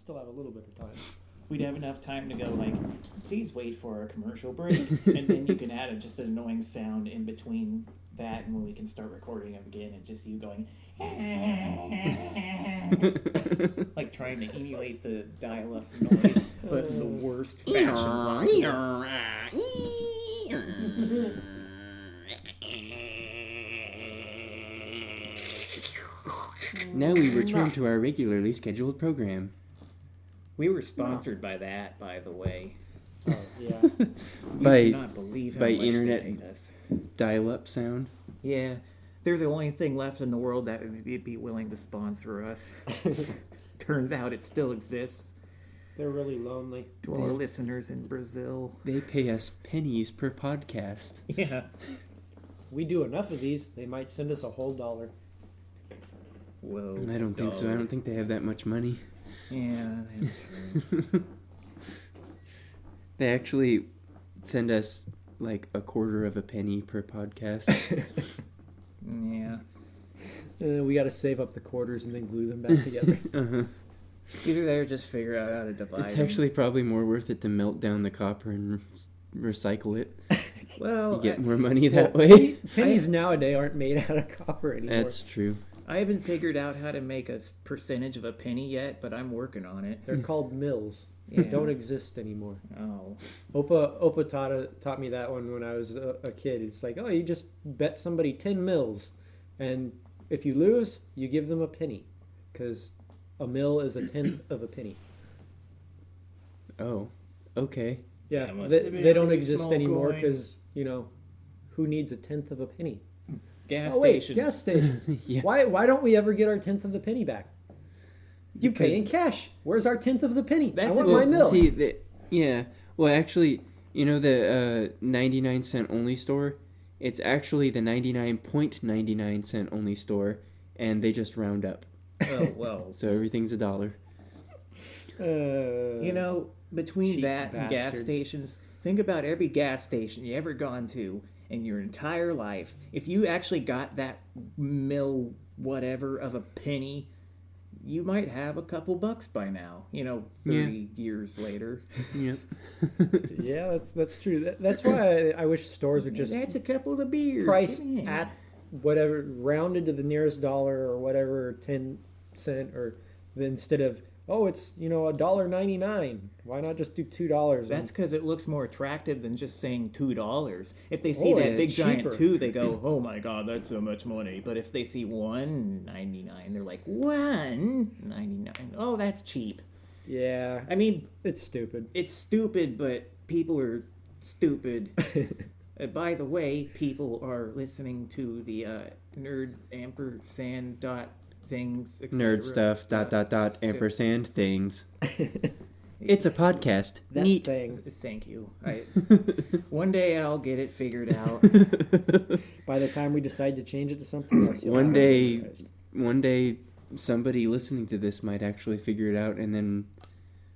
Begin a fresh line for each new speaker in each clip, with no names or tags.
still have a little bit of time.
We'd have enough time to go like, please wait for a commercial break, and then you can add just an annoying sound in between that and when we can start recording again, and just you going, like trying to emulate the dial-up noise, but in the worst fashion possible.
Now we return to our regularly scheduled program.
We were sponsored by that, by the way.
Oh, yeah.
You cannot believe how
by
much
internet
they hate us.
dial-up sound.
Yeah, they're the only thing left in the world that would be willing to sponsor us. Turns out it still exists.
They're really lonely.
To our listeners in Brazil.
They pay us pennies per podcast.
Yeah.
We do enough of these, they might send us a whole $1.
Whoa.
I don't think so. I don't think they have that much money.
Yeah, that's true.
They actually send us like a quarter of a penny per podcast.
Yeah.
We got to save up the quarters and then glue them back together.
Uh-huh.
Either that or just figure out how to divide
It's
them.
actually probably more worth it to melt down the copper and recycle it.
Well,
You get more money that way.
Pennies nowadays aren't made out of copper anymore.
That's true.
I haven't figured out how to make a percentage of a penny yet, but I'm working on it.
They're called mills.
Yeah.
They don't exist anymore.
Oh.
Opa taught me that one when I was a kid. It's like, oh, you just bet somebody 10 mils, and if you lose, you give them a penny, because a mil is a tenth of a penny.
Oh, okay.
Yeah,
That must have been
they
a
don't
really
exist
small
anymore
coin.
because, who needs a tenth of a penny?
Gas
Oh, wait,
stations.
gas stations.
Yeah.
Why don't we ever get our tenth of the penny back? You
Because-
pay in cash. Where's our tenth of the penny?
That's
I want
a-
my mill.
See, yeah. Well, actually, the 99-cent only store, it's actually the 99.99 only store, and they just round up.
Oh, well.
So everything's $1.
Between
Cheap
that and gas
bastards.
stations, think about every gas station you ever gone to in your entire life. If you actually got that mill whatever of a penny, you might have a couple bucks by now, 30 years later.
Yep.
Yeah, that's true. That's why I wish stores would just
That's a couple of beers.
price
Get in.
at whatever, rounded to the nearest dollar or whatever, 10 cent, or instead of, it's $1.99. Why not just do $2?
That's because it looks more attractive than just saying $2. If they see that
it's
big giant
cheaper.
2, they go, "Oh my God, that's so much money." But if they see $1.99, they're like, $1.99. Oh, that's cheap.
Yeah,
I mean,
it's stupid.
it's stupid, but people are stupid. By the way, people are listening to the nerd ampersand dot things. et
Nerd
cetera.
stuff, ... ampersand things. It's a podcast.
That
Neat.
thing.
Thank you. One day I'll get it figured out.
By the time we decide to change it to something else, you'll
One
have
day,
it memorized.
one day, somebody listening to this might actually figure it out, and then,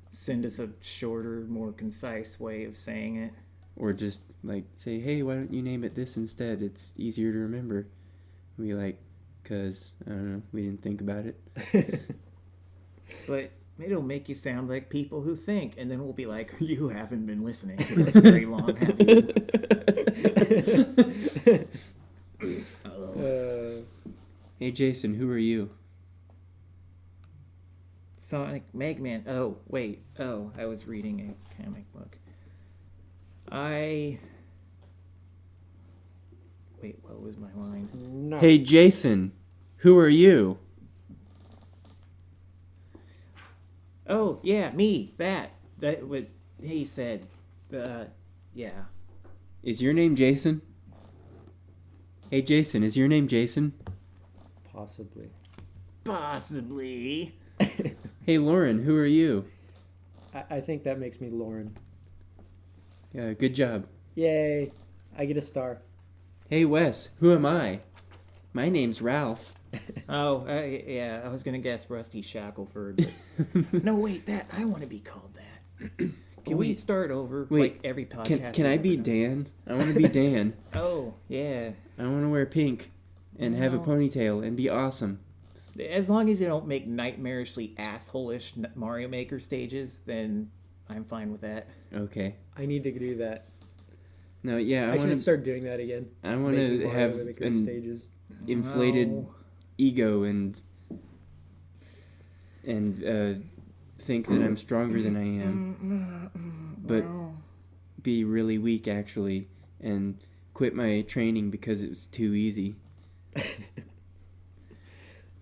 Send us a shorter, more concise way of saying it.
or just like say, hey, why don't you name it this instead? It's easier to remember. We cause I don't know, we didn't think about it.
But it'll make you sound like people who think, and then we'll be like, you haven't been listening to us very long, have you?
Hey, Jason, who are you?
Sonic Megman. Oh, wait. Oh, I was reading a comic book. Wait, what was my line?
No.
Hey, Jason, who are you?
Oh, yeah, me. That what he said. Yeah.
Is your name Jason? Hey, Jason, is your name Jason?
Possibly.
Possibly.
Hey, Lauren, who are you?
I think that makes me Lauren.
Good job.
Yay! I get a star.
Hey, Wes, who am I? My name's Ralph.
Oh, yeah, I was going to guess Rusty Shackleford. But... No, wait, I want to be called that. Can we start over like every podcast?
Can I be Dan? I want to be Dan.
Oh, yeah.
I want to wear pink and have a ponytail and be awesome.
As long as you don't make nightmarishly asshole-ish Mario Maker stages, then I'm fine with that.
Okay.
I need to do that.
No, yeah,
I should start doing that again.
I want to have an
stages.
inflated
No.
ego and think that I'm stronger than I am, but be really weak actually, and quit my training because it was too easy.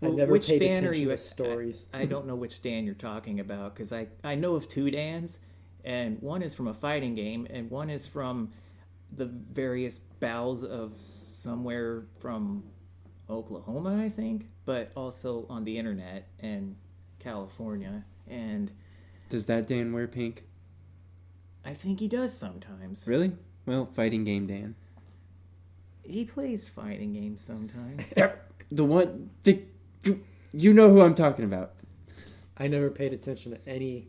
I never
which
paid
Dan are
attention
you
to stories.
I don't know which Dan you're talking about, because I know of two Dans, and one is from a fighting game, and one is from the various bowels of somewhere from Oklahoma, I think, but also on the internet and California. And
Does that Dan wear pink?
I think he does sometimes.
Really? Well, fighting game Dan.
He plays fighting games sometimes.
The one... you know who I'm talking about.
I never paid attention to any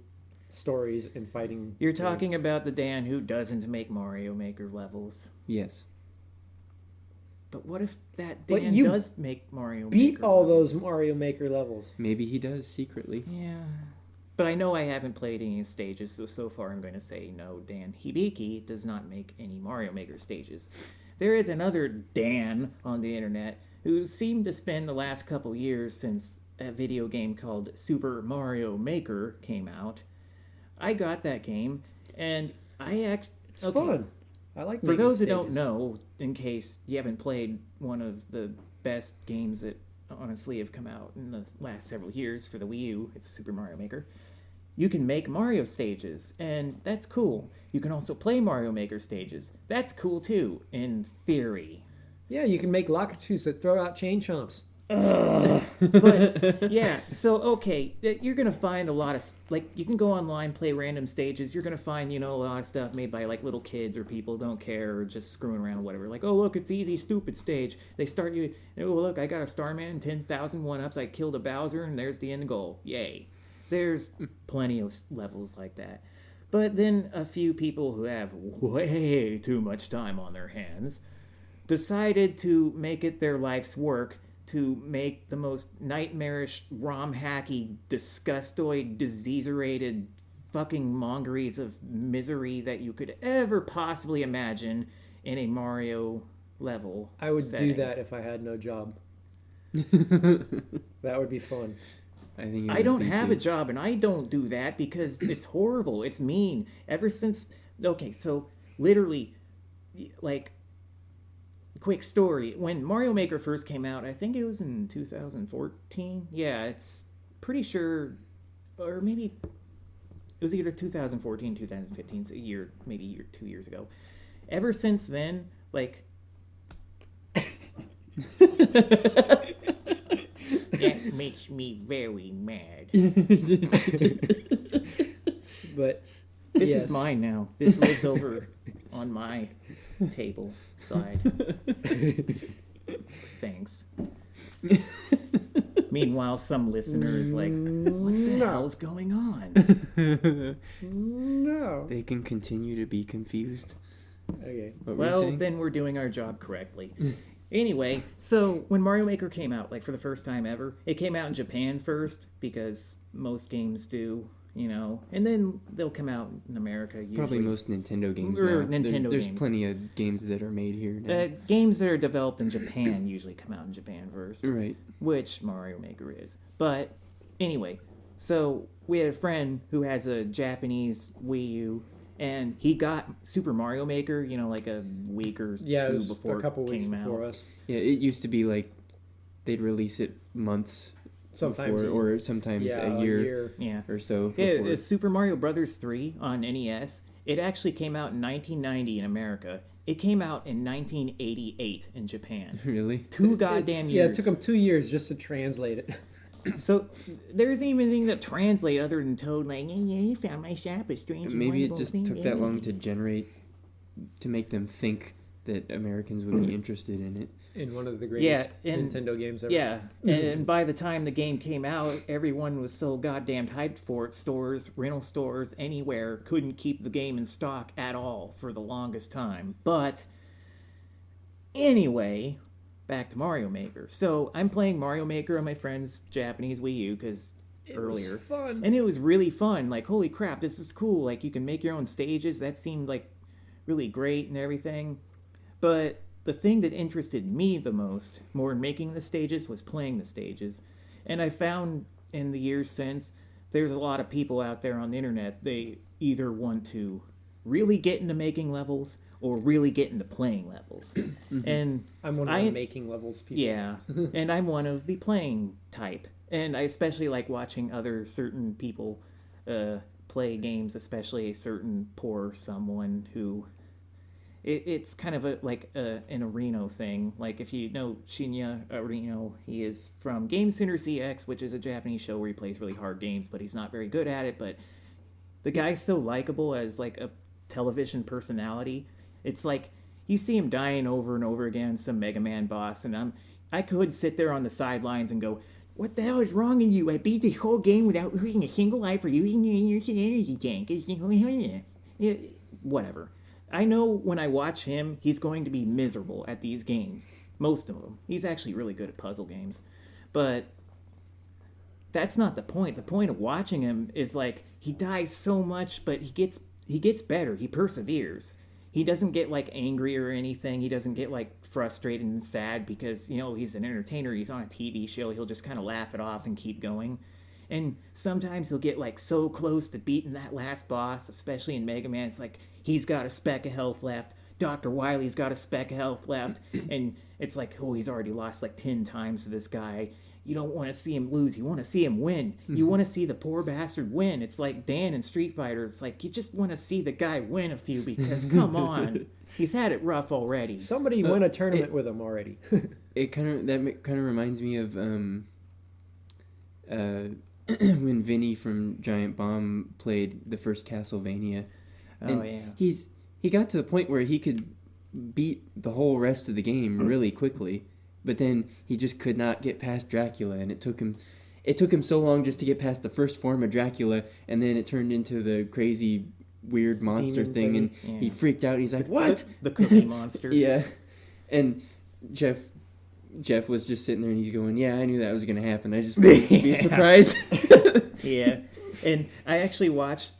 stories in fighting.
You're talking
games.
about the Dan who doesn't make Mario Maker levels.
Yes.
But what if that
But
Dan
you
does make Mario
beat
Maker
all
levels?
those Mario Maker levels.
Maybe he does secretly.
Yeah. But I know I haven't played any stages, so far I'm going to say no, Dan Hibiki does not make any Mario Maker stages. There is another Dan on the internet who seemed to spend the last couple years since a video game called Super Mario Maker came out. I got that game, and
It's fun. I like.
For
making
those who
stages.
don't know, in case you haven't played one of the best games that honestly have come out in the last several years for the Wii U, it's Super Mario Maker. You can make Mario stages, and that's cool. You can also play Mario Maker stages. That's cool too, in theory.
Yeah, you can make Lakitus that throw out chain chomps.
But yeah, so okay, you're gonna find a lot of you can go online, play random stages. You're gonna find a lot of stuff made by like little kids or people who don't care or just screwing around or whatever. Like, oh look, it's easy, stupid stage. They start you. Oh look, I got a Starman, 10,000 1-ups. I killed a Bowser, and there's the end goal. Yay! There's plenty of levels like that. But then a few people who have way too much time on their hands decided to make it their life's work to make the most nightmarish, rom-hacky, disgustoid, disease-rated fucking mongeries of misery that you could ever possibly imagine in a Mario level.
I would
setting.
do that if I had no job. That would be fun.
I don't have a job, and I don't do that because it's horrible. It's mean. Ever since... Okay, so literally, like... Quick story. When Mario Maker first came out, I think it was in 2014. Yeah, it's pretty sure... Or maybe... It was either 2014, 2015. So maybe 2 years ago. Ever since then, like... That makes me very mad.
But
This
yes.
is mine now. This lives over on my table side. Thanks. Meanwhile, some listeners like, what the hell's going on?
No.
They can continue to be confused.
Okay.
What were you
Well,
saying?
then we're doing our job correctly. Anyway, so when Mario Maker came out, like for the first time ever, it came out in Japan first because most games do, and then they'll come out in America usually.
Probably most Nintendo games
Or
now.
Nintendo
there's
games.
plenty of games that are made here now.
Games that are developed in Japan usually come out in Japan first.
Right.
Which Mario Maker is. But anyway, so we had a friend who has a Japanese Wii U, and he got Super Mario Maker, like a week or
Yeah, it
two
was
before
a couple
it
weeks
came
before
out.
us.
Yeah, it used to be like they'd release it months
Sometimes
before, or sometimes
yeah,
a year
Yeah.
or so
Yeah,
before.
Super Mario Brothers 3 on NES. It actually came out in 1990 in America. It came out in 1988 in Japan.
Really?
2 goddamn
Yeah,
years.
it took them 2 years just to translate it.
So there isn't even anything to translate other than Toad like, yeah, you found my shop, a strange and
Maybe it
wonderful
just
thing."
took that long to make them think that Americans would be interested in it.
In one of the greatest
and-
Nintendo games ever.
Yeah, and by the time the game came out, everyone was so goddamn hyped for it. Stores, rental stores, anywhere couldn't keep the game in stock at all for the longest time. But anyway, back to Mario Maker. So I'm playing Mario Maker on my friend's Japanese Wii U because earlier.
Was fun.
And it was really fun. Like, holy crap, this is cool. Like, you can make your own stages. That seemed like really great and everything. But the thing that interested me the most, more in making the stages, was playing the stages. And I found in the years since, there's a lot of people out there on the internet, they either want to really get into making levels or really get into playing levels. And
I'm one of the making levels people.
yeah, and I'm one of the playing type. And I especially like watching other certain people play games, especially a certain poor someone who... It's kind of an Areno thing. Like, if you know Shinya Areno, he is from Game Center CX, which is a Japanese show where he plays really hard games, but he's not very good at it. But the guy's so likable as, like, a television personality. It's like, you see him dying over and over again, some Mega Man boss, and I could sit there on the sidelines and go, what the hell is wrong with you? I beat the whole game without losing a single life for using your energy tank. Whatever. I know when I watch him, he's going to be miserable at these games. Most of them. He's actually really good at puzzle games. But that's not the point. The point of watching him is, like, he dies so much, but he gets better. He perseveres. He doesn't get, like, angry or anything. He doesn't get, like, frustrated and sad because, you know, he's an entertainer. He's on a TV show. He'll just kind of laugh it off and keep going. And sometimes he'll get, like, so close to beating that last boss, especially in Mega Man. It's like, he's got a speck of health left. Dr. Wily's got a speck of health left. And it's like, oh, he's already lost, like, 10 times to this guy. You don't want to see him lose. You want to see him win. You want to see the poor bastard win. It's like Dan in Street Fighter. It's like, you just want to see the guy win a few because, come on. He's had it rough already.
Somebody won a tournament with him already.
That kind of reminds me of when Vinny from Giant Bomb played the first Castlevania.
Oh, yeah.
He got to the point where he could beat the whole rest of the game really quickly, but then he just could not get past Dracula, and it took him so long just to get past the first form of Dracula, and then it turned into the crazy weird monster thing, and he freaked out. He's like, "What?
The cookie monster."
Yeah. And Jeff was just sitting there, and he's going, "Yeah, I knew that was going to happen. I just wanted it to be a surprise."
Yeah. And I actually watched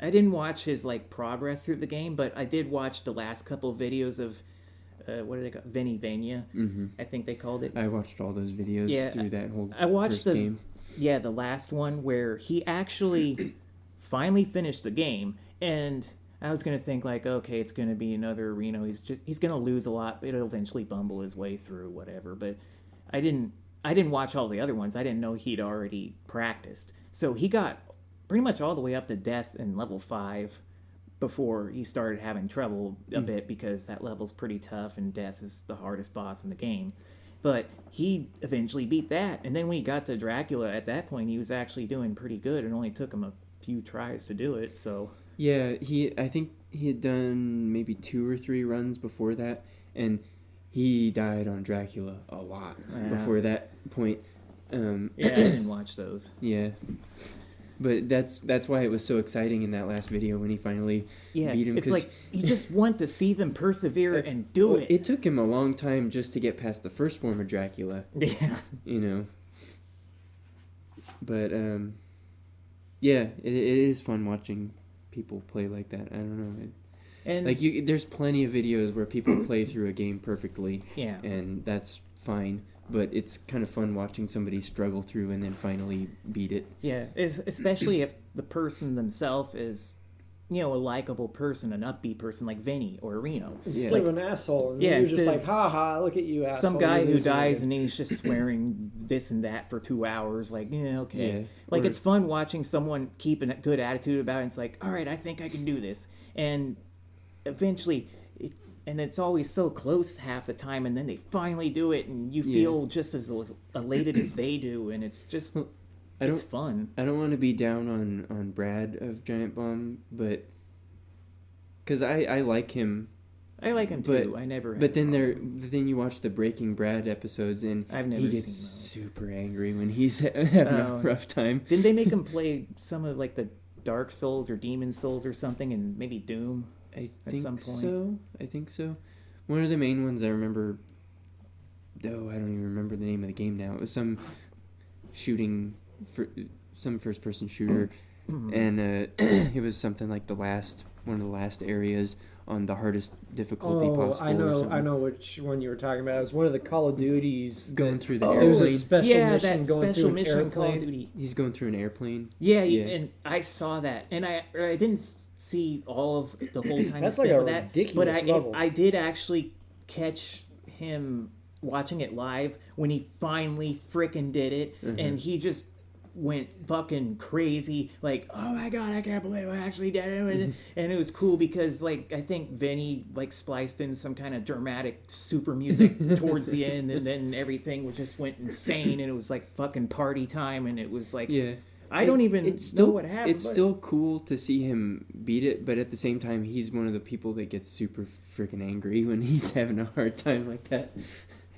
I didn't watch his, like, progress through the game, but I did watch the last couple videos of what did they call it? Vinny Vania, I think they called it.
I watched all those videos through that whole first game.
Yeah, the last one where he actually finally finished the game, and I was gonna think, like, okay, it's gonna be another Reno. He's gonna lose a lot, but he'll eventually bumble his way through whatever. But I didn't watch all the other ones. I didn't know he'd already practiced. So he got pretty much all the way up to death in level 5 before he started having trouble a bit because that level's pretty tough and death is the hardest boss in the game. But he eventually beat that. And then when he got to Dracula, at that point, he was actually doing pretty good. It only took him a few tries to do it, so...
Yeah, I think he had done maybe 2 or 3 runs before that, and he died on Dracula a lot before that point.
Yeah, I didn't watch those.
Yeah. But that's why it was so exciting in that last video when he finally beat him.
It's like, you just want to see them persevere and do it.
It took him a long time just to get past the first form of Dracula.
Yeah.
You know. But, yeah, it is fun watching people play like that. I don't know.
And
like, there's plenty of videos where people play through a game perfectly.
Yeah.
And that's fine. But it's kind of fun watching somebody struggle through and then finally beat it.
Yeah, especially if the person themselves is, you know, a likable person, an upbeat person like Vinny or Reno.
Instead of an asshole. And you're just like, ha, look at you, asshole.
Some guy who dies and he's just swearing this and that for 2 hours. Like, yeah, okay. Yeah. Like, it's fun watching someone keep a good attitude about it. It's like, all right, I think I can do this. And eventually... And it's always so close half the time, and then they finally do it, and you feel just as elated as they do, and it's just, it's fun.
I don't want to be down on Brad of Giant Bomb, but because I like him.
I like him too. I never.
But then you watch the Breaking Brad episodes, and he gets
seen those.
Super angry when he's having a rough time.
Didn't they make him play some of, like, the Dark Souls or Demon Souls or something, and maybe Doom?
I think so. One of the main ones I remember. Oh, I don't even remember the name of the game now. It was some some first-person shooter, and it was something like one of the last areas on the hardest difficulty possible.
I know which one you were talking about. It was one of the Call of Duties
going through the
It was a
airplane.
special mission
that
going
special
through
mission
an
Call of
airplane.
Duty.
He's going through an airplane.
Yeah,
Yeah.
and I saw that, and I didn't see all of the whole time.
That's
he
like
spent
a
with that,
ridiculous
but
level.
I did actually catch him watching it live when he finally frickin' did it, and he just went fucking crazy, like, oh my god, I can't believe I actually did it. And it was cool because, like, I think Vinny, like, spliced in some kind of dramatic super music towards the end, and then everything just went insane, and it was like fucking party time, and it was like,
Yeah.
I don't even know what happened.
It's still cool to see him beat it, but at the same time, he's one of the people that gets super freaking angry when he's having a hard time like that.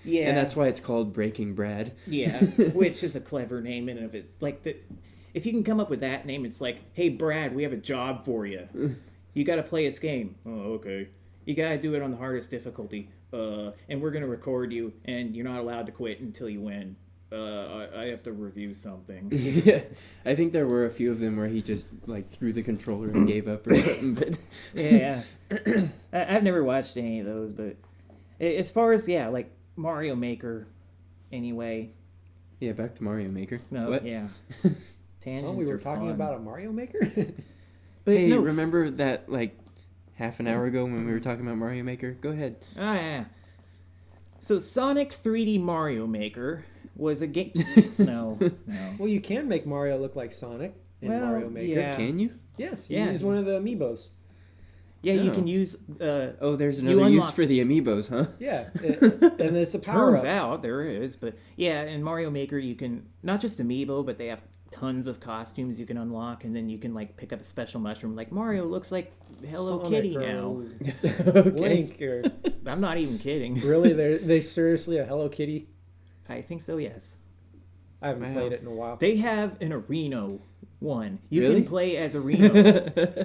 Yeah,
And that's why it's called Breaking Brad.
yeah, which is a clever name in and of it. Like, if you can come up with that name, it's like, hey, Brad, we have a job for you. You got to play this game. Oh, okay. You got to do it on the hardest difficulty. And we're going to record you, and you're not allowed to quit until you win. I have to review something.
Yeah, I think there were a few of them where he just like threw the controller and gave up or something. But
Yeah. I've never watched any of those, but as far as, like, Mario Maker, anyway.
yeah, back to Mario Maker.
No,
What?
yeah. Tangents
Oh, we were
are
talking
fun.
about a Mario Maker?
But
Hey,
no,
remember that like half an hour ago when we were talking about Mario Maker? Go ahead.
yeah. So Sonic 3D Mario Maker was a game. No.
Well, you can make Mario look like Sonic in
Well,
Mario Maker.
yeah.
Can you?
Yes, you
Yeah.
use one of the amiibos.
Yeah, you
No.
can use.
Oh, there's
You
another use
unlock-
for the amiibos, huh?
Yeah, and it's a power
Turns
up.
out there is, but yeah, in Mario Maker you can not just amiibo, but they have tons of costumes you can unlock, and then you can like pick up a special mushroom. Like Mario looks like Hello
Sonic
Kitty
or
now.
Link or
I'm not even kidding.
really, they seriously a Hello Kitty?
I think so. Yes.
I haven't
Wow.
played it in a while.
They have an Reno one. You
Really?
can play as a Reno.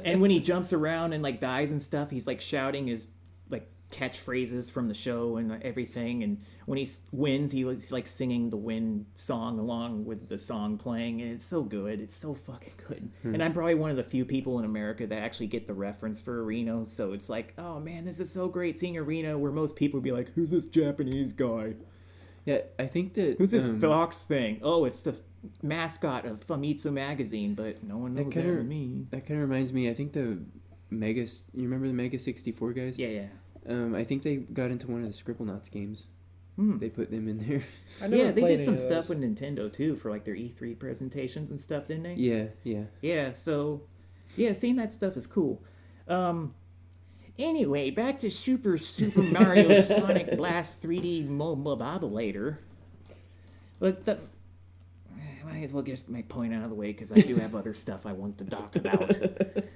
And when he jumps around and like dies and stuff, he's like shouting his like catchphrases from the show and everything. And when he wins, he's like singing the win song along with the song playing. And it's so good. It's so fucking good. And I'm probably one of the few people in America that actually get the reference for a Reno. So it's like, oh man, this is so great seeing a Reno, where most people would be like, who's this Japanese guy?
Yeah, I think that.
Who's this Fox thing? Oh, it's the mascot of Famitsu magazine, but no one knows that
kinda-
but me.
That kind of reminds me. I think the Mega. You remember the Mega 64 guys?
Yeah.
I think they got into one of the Scribblenauts games.
Hmm.
They put them in there.
I never
Yeah, they
played
did some
any of
stuff
those.
with Nintendo too for like their E3 presentations and stuff, didn't they?
Yeah.
Yeah, so yeah, seeing that stuff is cool. Anyway, back to Super Mario Sonic Blast 3D Mobile. But might as well get my point out of the way because I do have other stuff I want to talk about.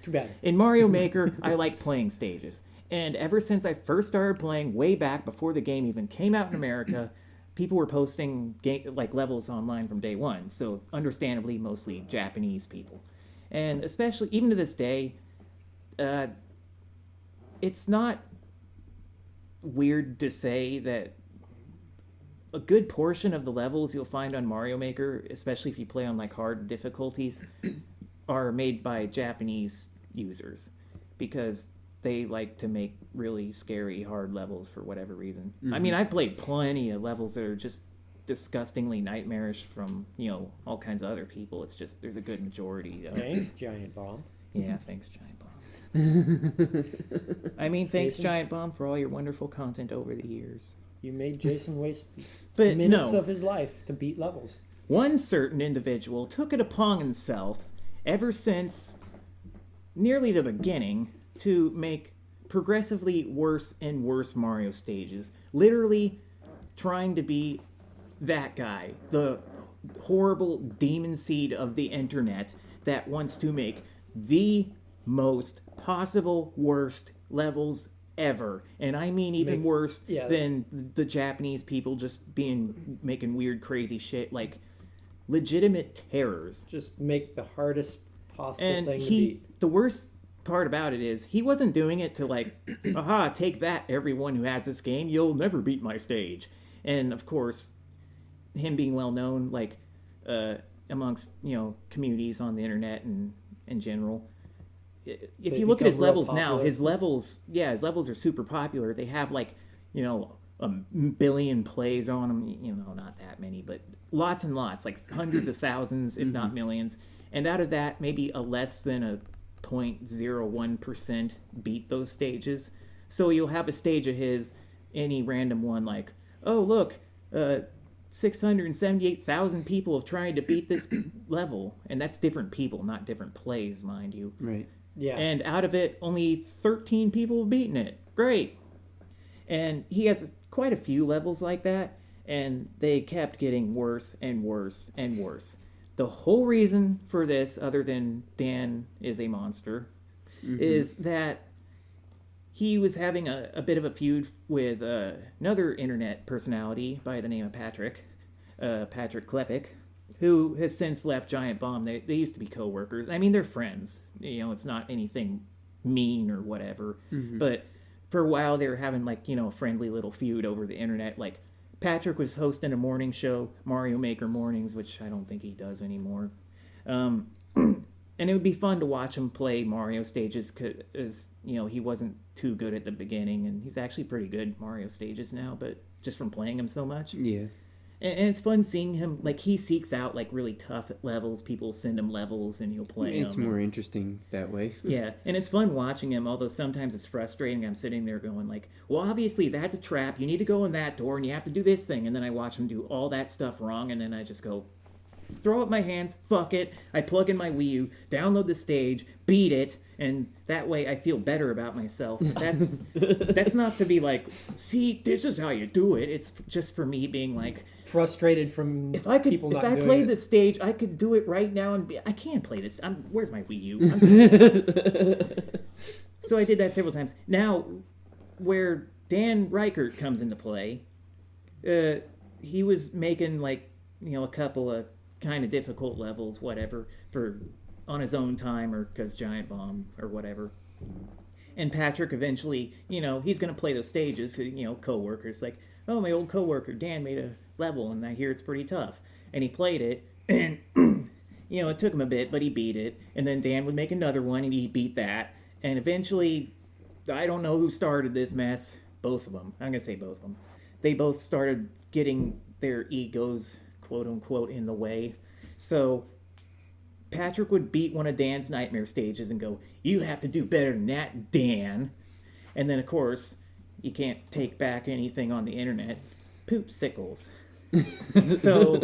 Too bad.
In Mario Maker, I like playing stages. And ever since I first started playing, way back before the game even came out in America, people were posting levels online from day one. So understandably, mostly Japanese people. And especially, even to this day, it's not weird to say that a good portion of the levels you'll find on Mario Maker, especially if you play on like hard difficulties, are made by Japanese users because they like to make really scary hard levels for whatever reason. I mean, I've played plenty of levels that are just disgustingly nightmarish from, all kinds of other people. It's just there's a good majority of
Thanks, Giant Bomb.
Yeah, thanks Giant Bomb. I mean, thanks
Jason?
Giant Bomb for all your wonderful content over the years.
You made Jason waste
But
minutes
no.
of his life to beat levels.
One certain individual took it upon himself, ever since nearly the beginning, to make progressively worse and worse Mario stages. Literally trying to be that guy, the horrible demon seed of the internet that wants to make the most possible worst levels ever. And I mean even worse than the Japanese people just making weird crazy shit, like legitimate terrors.
Just make the hardest possible
And
thing to beat.
the worst part about it is he wasn't doing it to like, aha, take that, everyone who has this game, you'll never beat my stage. And of course, him being well known, like amongst communities on the internet and in general. If you look at his levels now, his levels are super popular. They have like, a billion plays on them. Not that many, but lots and lots, like hundreds of thousands, if not millions. And out of that, maybe a less than a 0.01% beat those stages. So you'll have a stage of his, any random one, like, oh look, 678,000 people have tried to beat this level, and that's different people, not different plays, mind you.
Right.
Yeah.
And out of it, only 13 people have beaten it. Great. And he has quite a few levels like that, and they kept getting worse and worse and worse. The whole reason for this, other than Dan is a monster, is that he was having a bit of a feud with another internet personality by the name of Patrick Klepek, who has since left Giant Bomb. They used to be co-workers. I mean, they're friends. It's not anything mean or whatever. But for a while, they were having, like, a friendly little feud over the internet. Like, Patrick was hosting a morning show, Mario Maker Mornings, which I don't think he does anymore. And it would be fun to watch him play Mario stages because, he wasn't too good at the beginning. And he's actually pretty good at Mario stages now, but just from playing him so much.
Yeah.
And it's fun seeing him, like, he seeks out, like, really tough levels. People send him levels, and he'll play them.
It's more interesting that way.
Yeah, and it's fun watching him, although sometimes it's frustrating. I'm sitting there going, like, well, obviously, that's a trap. You need to go in that door, and you have to do this thing. And then I watch him do all that stuff wrong, and then I just go, throw up my hands, fuck it. I plug in my Wii U, download the stage, beat it, and that way I feel better about myself. But that's not to be like, see, this is how you do it. It's just for me being like...
frustrated from
if I played this stage, I could do it right now, and I can't play this. Where's my Wii U? So I did that several times. Now, where Dan Reichert comes into play, he was making like a couple of kind of difficult levels, whatever, for on his own time or because Giant Bomb or whatever. And Patrick eventually, he's going to play those stages. Co-workers like, oh, my old co-worker Dan made a level, and I hear it's pretty tough. And he played it, and it took him a bit, but he beat it. And then Dan would make another one, and he beat that. And eventually, I don't know who started this mess. Both of them. I'm going to say both of them. They both started getting their egos, quote unquote, in the way. So Patrick would beat one of Dan's nightmare stages and go, you have to do better than that, Dan. And then, of course, you can't take back anything on the internet. Poop sickles. So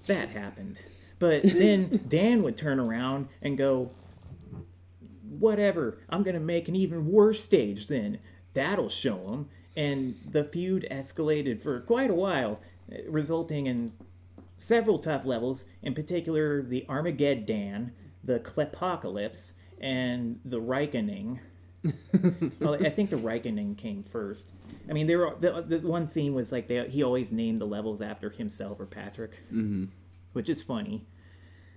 that happened. But then Dan would turn around and go, whatever, I'm going to make an even worse stage then. That'll show him. And the feud escalated for quite a while, resulting in several tough levels, in particular the Armageddon, the Klepocalypse, and the Reikening. Well, I think the Reikening came first. I mean, the one theme was like he always named the levels after himself or Patrick, which is funny.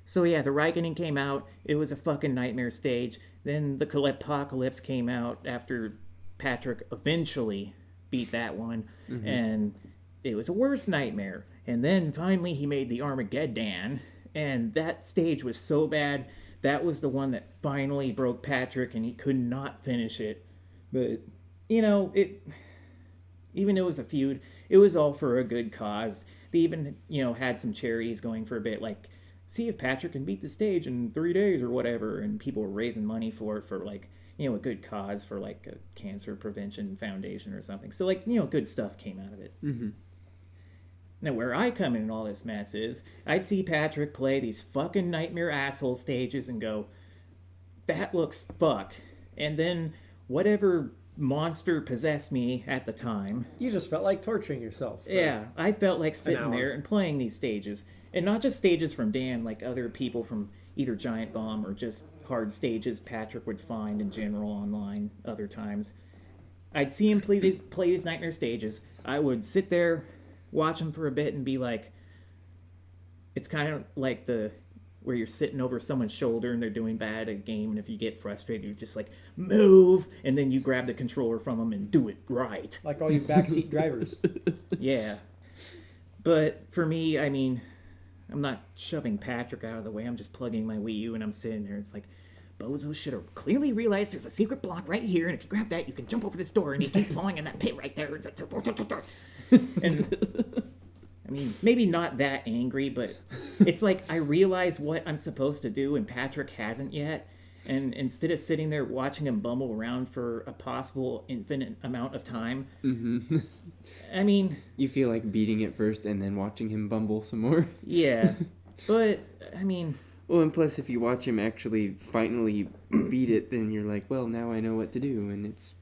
So yeah, the Reikening came out. It was a fucking nightmare stage. Then the Klepocalypse came out after Patrick eventually beat that one, and it was a worse nightmare. And then finally he made the Armageddon, and that stage was so bad. That was the one that finally broke Patrick, and he could not finish it. But, even though it was a feud, it was all for a good cause. They even, had some charities going for a bit, like, see if Patrick can beat the stage in 3 days or whatever, and people were raising money for it for, like, a good cause for, like, a cancer prevention foundation or something. So, like, good stuff came out of it. Now, where I come in all this mess is, I'd see Patrick play these fucking nightmare asshole stages and go, that looks fucked. And then whatever monster possessed me at the time...
You just felt like torturing yourself.
Yeah, I felt like sitting there and playing these stages. And not just stages from Dan, like other people from either Giant Bomb or just hard stages Patrick would find in general online other times. I'd see him play these nightmare stages. I would sit there, watch him for a bit, and be like, it's kind of like where you're sitting over someone's shoulder and they're doing bad at a game, and if you get frustrated, you're just like, move, and then you grab the controller from them and do it right.
Like all you backseat drivers.
Yeah. But for me, I mean, I'm not shoving Patrick out of the way. I'm just plugging my Wii U, and I'm sitting there. It's like, Bozo should have clearly realized there's a secret block right here, and if you grab that, you can jump over this door, and you keep falling in that pit right there. And I mean, maybe not that angry, but it's like I realize what I'm supposed to do, and Patrick hasn't yet. And instead of sitting there watching him bumble around for a possible infinite amount of time, I mean...
You feel like beating it first and then watching him bumble some more?
Yeah. But, I mean...
Well, and plus, if you watch him actually finally beat it, then you're like, well, now I know what to do, and it's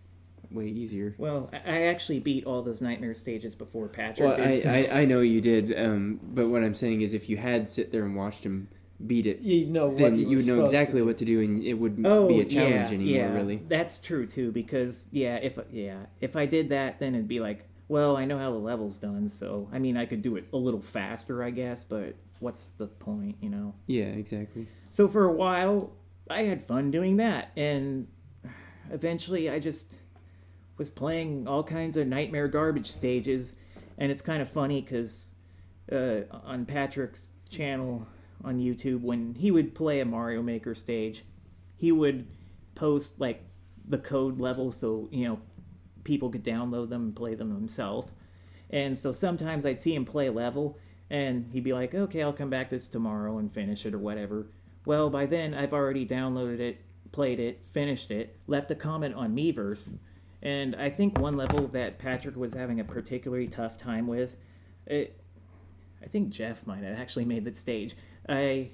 way easier.
Well, I actually beat all those nightmare stages before Patrick
Well,
did.
I know you did, but what I'm saying is if you had sit there and watched him beat it,
You know what
then
you
you would know
supposed to
exactly
do.
what to do, and it wouldn't
Oh,
be a challenge
yeah,
anymore,
yeah,
really.
That's true, too, because, if I did that, then it'd be like, well, I know how the level's done, so, I mean, I could do it a little faster, I guess, but what's the point, you know?
Yeah, exactly.
So for a while, I had fun doing that, and eventually I just was playing all kinds of nightmare garbage stages, and it's kind of funny because on Patrick's channel on YouTube, when he would play a Mario Maker stage, he would post like the code level so, you know, people could download them and play them himself. And so sometimes I'd see him play a level, and he'd be like, okay, I'll come back this tomorrow and finish it or whatever. Well, by then, I've already downloaded it, played it, finished it, left a comment on Miiverse, and I think one level that Patrick was having a particularly tough time with, I think Jeff might have actually made that stage. Not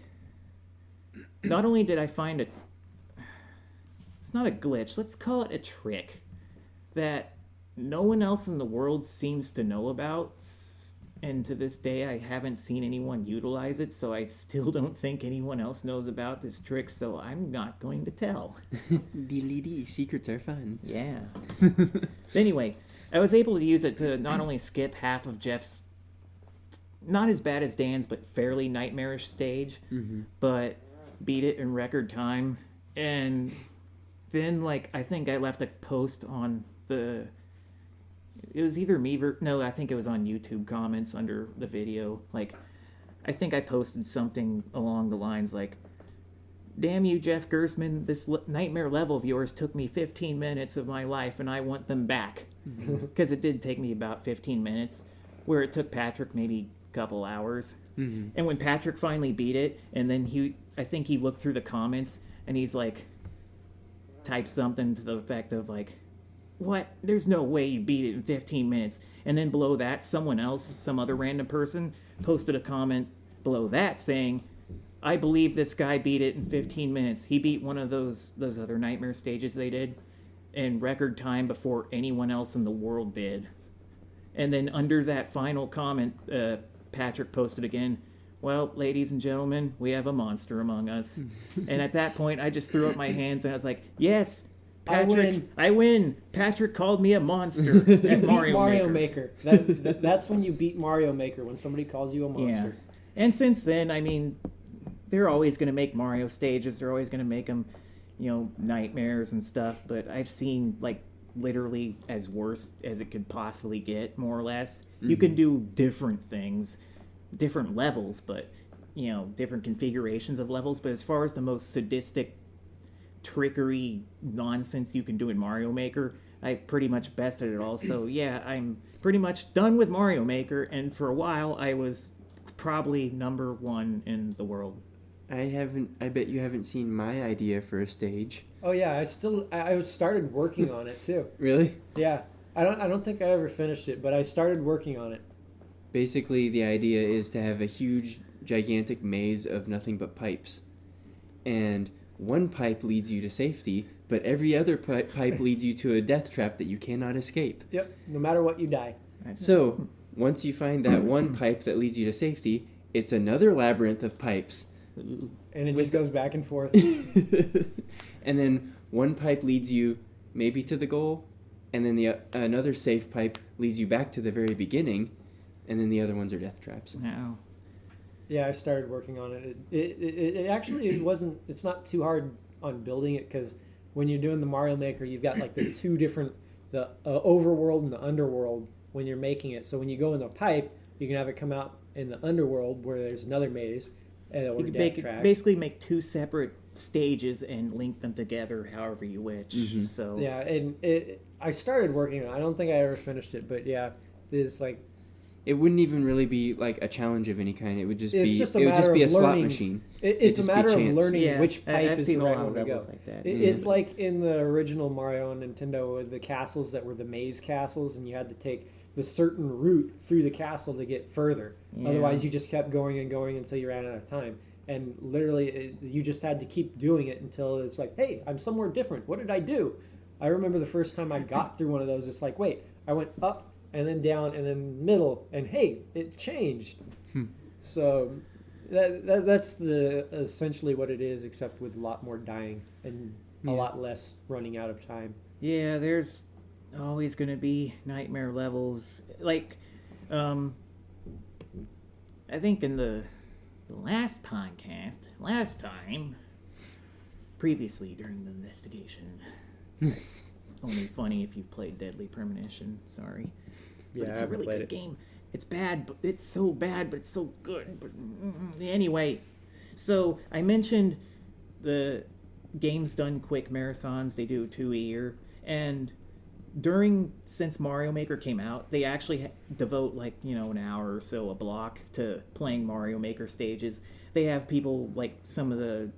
only did I find it's not a glitch, let's call it a trick, that no one else in the world seems to know about, and to this day I haven't seen anyone utilize it, so I still don't think anyone else knows about this trick, so I'm not going to tell.
DLD, secrets are fun.
Yeah. Anyway, I was able to use it to not only skip half of Jeff's, not as bad as Dan's, but fairly nightmarish stage, but beat it in record time, and then, like, I think I left a post on it was either no, I think it was on YouTube comments under the video. Like, I think I posted something along the lines like, damn you, Jeff Gersman, this nightmare level of yours took me 15 minutes of my life, and I want them back. Because it did take me about 15 minutes, where it took Patrick maybe a couple hours. And when Patrick finally beat it, and then I think he looked through the comments, and he's like, typed something to the effect of like, what? There's no way you beat it in 15 minutes. And then below that, someone else, some other random person, posted a comment below that saying, I believe this guy beat it in 15 minutes. He beat one of those other nightmare stages they did in record time before anyone else in the world did. And then under that final comment, Patrick posted again, well, ladies and gentlemen, we have a monster among us. And at that point, I just threw up my hands and I was like, yes, Patrick, I win. Patrick called me a monster at Mario
Maker. That's when you beat Mario Maker, when somebody calls you a monster.
Yeah. And since then, I mean, they're always going to make Mario stages. They're always going to make them, you know, nightmares and stuff. But I've seen, like, literally as worse as it could possibly get, more or less. You can do different things, different levels, but, you know, different configurations of levels. But as far as the most sadistic trickery nonsense you can do in Mario Maker, I've pretty much bested it all. So yeah, I'm pretty much done with Mario Maker, and for a while I was probably number one in the world.
I bet you haven't seen my idea for a stage.
Oh yeah, I started working on it too.
Really?
Yeah. I don't think I ever finished it, but I started working on it.
Basically, the idea is to have a huge, gigantic maze of nothing but pipes. And one pipe leads you to safety, but every other pipe leads you to a death trap that you cannot escape.
Yep, no matter what, you die.
So, once you find that one pipe that leads you to safety, it's another labyrinth of pipes.
And it just goes back and forth.
And then one pipe leads you maybe to the goal, and then another safe pipe leads you back to the very beginning, and then the other ones are death traps.
Now,
Yeah, I started working on it. It actually it wasn't. It's not too hard on building it because when you're doing the Mario Maker, you've got like the two different the overworld and the underworld when you're making it. So when you go in the pipe, you can have it come out in the underworld where there's another maze or
You
death
can
tracks.
basically make two separate stages and link them together however you wish.
Mhm.
So
Yeah, and I started working on it. I don't think I ever finished it, but yeah, it's like
It wouldn't even really be like a challenge of any kind. It would just
It's
be
just a
it would just
matter
be a
of
slot
learning.
machine.
It's a
just be
matter of
chance.
learning
yeah,
which pipe
I've
is
seen
the
a
right
lot
one
of
to go.
levels like that.
It's like in the original Mario on Nintendo with the castles that were the maze castles, and you had to take the certain route through the castle to get further.
Yeah.
Otherwise, you just kept going and going until you ran out of time. And literally, you just had to keep doing it until it's like, hey, I'm somewhere different. What did I do? I remember the first time I got through one of those, it's like, wait, I went up and then down and then middle, and hey, it changed. So that's essentially what it is, except with a lot more dying and a
Yeah.
lot less running out of time.
Yeah, there's always going to be nightmare levels. Like, I think in the last podcast, previously during the investigation, it's only funny if you've played Deadly Premonition. Sorry. But
Yeah,
it's
I
a
haven't
really
played
good
it.
game. It's bad, but it's so bad, but it's so good. But anyway, so I mentioned the Games Done Quick marathons. They do 2 a year, and since Mario Maker came out, they actually devote an hour or so a block to playing Mario Maker stages. They have people like some of the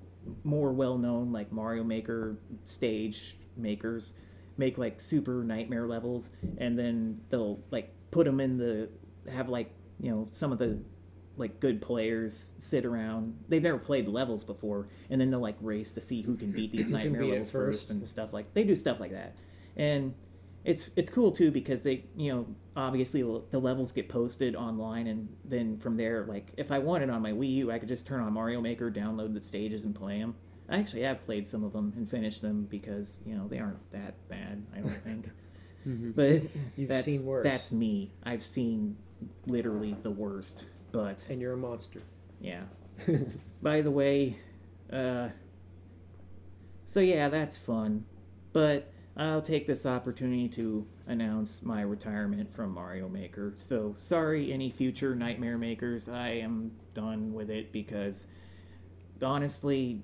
more well-known like Mario Maker stage makers make like super nightmare levels, and then they'll like put them have some of the like good players sit around. They've never played the levels before, and then they'll like race to see who can beat these
Who can
nightmare
beat it
levels first
first.
and stuff like. They do stuff like that, and it's cool too because they obviously the levels get posted online, and then from there, like if I wanted on my Wii U, I could just turn on Mario Maker, download the stages, and play them. I actually have played some of them and finished them because they aren't that bad, I don't think. But
You've seen worse.
That's me. I've seen literally the worst. But
And you're a monster.
yeah. By the way, so yeah, that's fun. But I'll take this opportunity to announce my retirement from Mario Maker. So sorry, any future Nightmare Makers. I am done with it because honestly,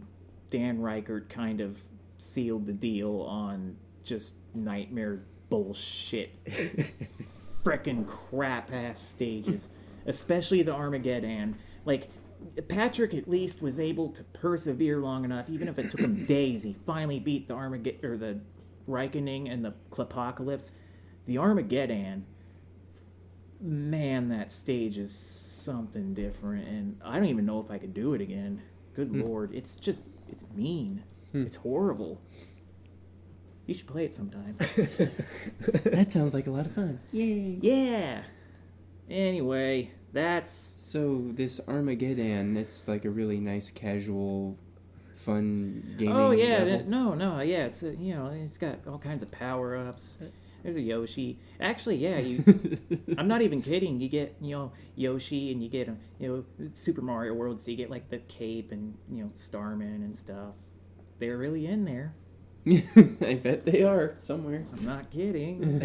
Dan Reichert kind of sealed the deal on just nightmare bullshit. Frickin' crap ass stages. Especially the Armageddon. Like, Patrick at least was able to persevere long enough, even if it took him days. He finally beat the the Reikening and the Clapocalypse. The Armageddon, man, that stage is something different, and I don't even know if I could do it again. Good lord, it's mean. It's horrible. You should play it sometime.
That sounds like a lot of fun. Yay!
Yeah. Anyway, that's
So this Armageddon, it's like a really nice, casual, fun gaming level.
No, yeah, it's it's got all kinds of power ups. There's a Yoshi. Actually, yeah, I'm not even kidding. You get Yoshi, and you get it's Super Mario World, so you get like the cape and Starman and stuff. They're really in there.
I bet they are somewhere.
I'm not kidding.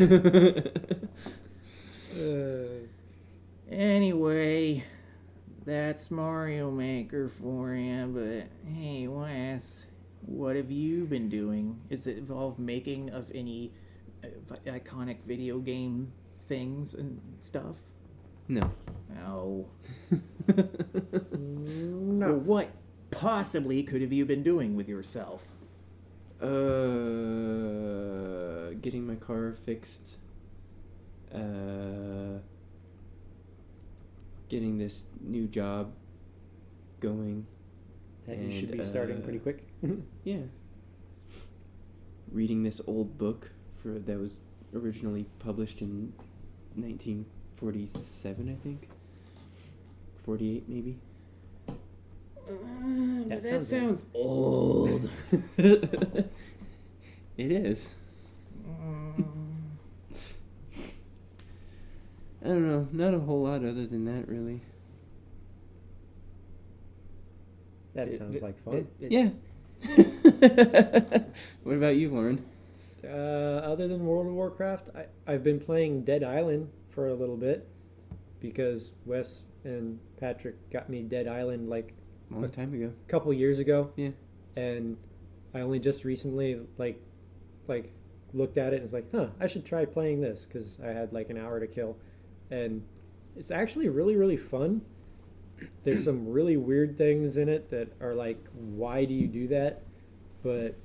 Uh,
Anyway, that's Mario Maker for you, but hey, Wes, what have you been doing? Is it involved making of any iconic video game things and stuff?
No.
No.
no.
Well, what possibly could have you been doing with yourself?
Getting my car fixed. Getting this new job going.
That you should be starting pretty quick.
Yeah. Reading this old book that was originally published in 1947, I think. 48, maybe.
That sounds old.
It is. I don't know. Not a whole lot other than that, really.
That sounds like fun.
Yeah. What about you, Lauren?
Other than World of Warcraft, I've been playing Dead Island for a little bit because Wes and Patrick got me Dead Island like
A long time ago.
a couple years ago.
Yeah.
And I only just recently like looked at it and was like, I should try playing this because I had like an hour to kill, and it's actually really, really fun. There's some really weird things in it that are like, why do you do that? But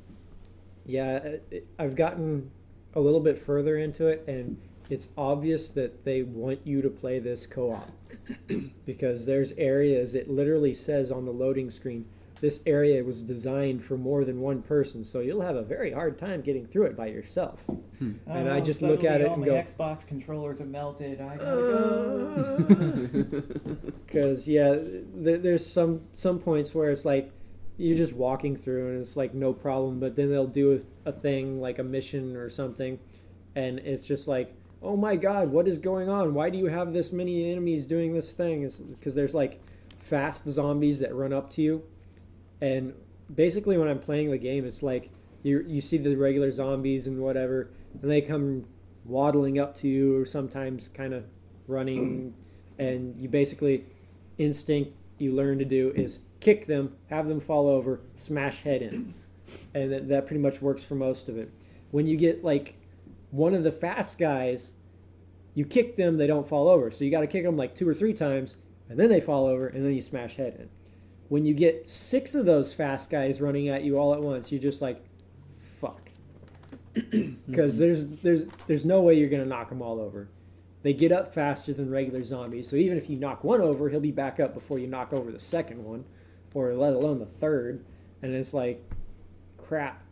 yeah, I've gotten a little bit further into it, and it's obvious that they want you to play this co-op because there's areas, it literally says on the loading screen, this area was designed for more than one person, so you'll have a very hard time getting through it by yourself. And I just look at it and go,
Xbox controllers have melted. I gotta go.
because there's some points where it's like you're just walking through and it's like no problem, but then they'll do a thing like a mission or something, and it's just like, oh my god, what is going on? Why do you have this many enemies doing this thing? It's because there's like fast zombies that run up to you. And basically when I'm playing the game, it's like you see the regular zombies and whatever, and they come waddling up to you or sometimes kind of running, and you basically you learn to do is kick them, have them fall over, smash head in. And that pretty much works for most of it. When you get like one of the fast guys, you kick them, they don't fall over. So you got to kick them like 2 or 3 times, and then they fall over, and then you smash head in. When you get 6 of those fast guys running at you all at once, you're just like, fuck. Because there's no way you're going to knock them all over. They get up faster than regular zombies, so even if you knock one over, he'll be back up before you knock over the second one, or let alone the third. And it's like, crap.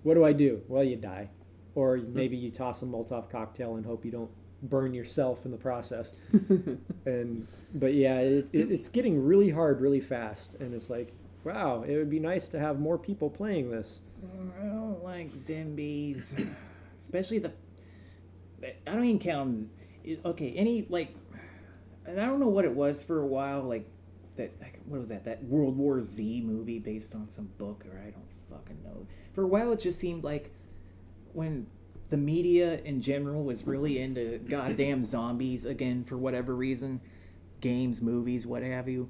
What do I do? Well, you die. Or maybe you toss a Molotov cocktail and hope you don't burn yourself in the process. But yeah, it's getting really hard really fast, and it's like, wow, it would be nice to have more people playing this.
I don't like zombies, especially I don't even count. Okay, any like, and I don't know what it was for a while, like that. What was that? That World War Z movie based on some book, or I don't fucking know. For a while, it just seemed like when the media in general was really into goddamn zombies again for whatever reason, games, movies, what have you.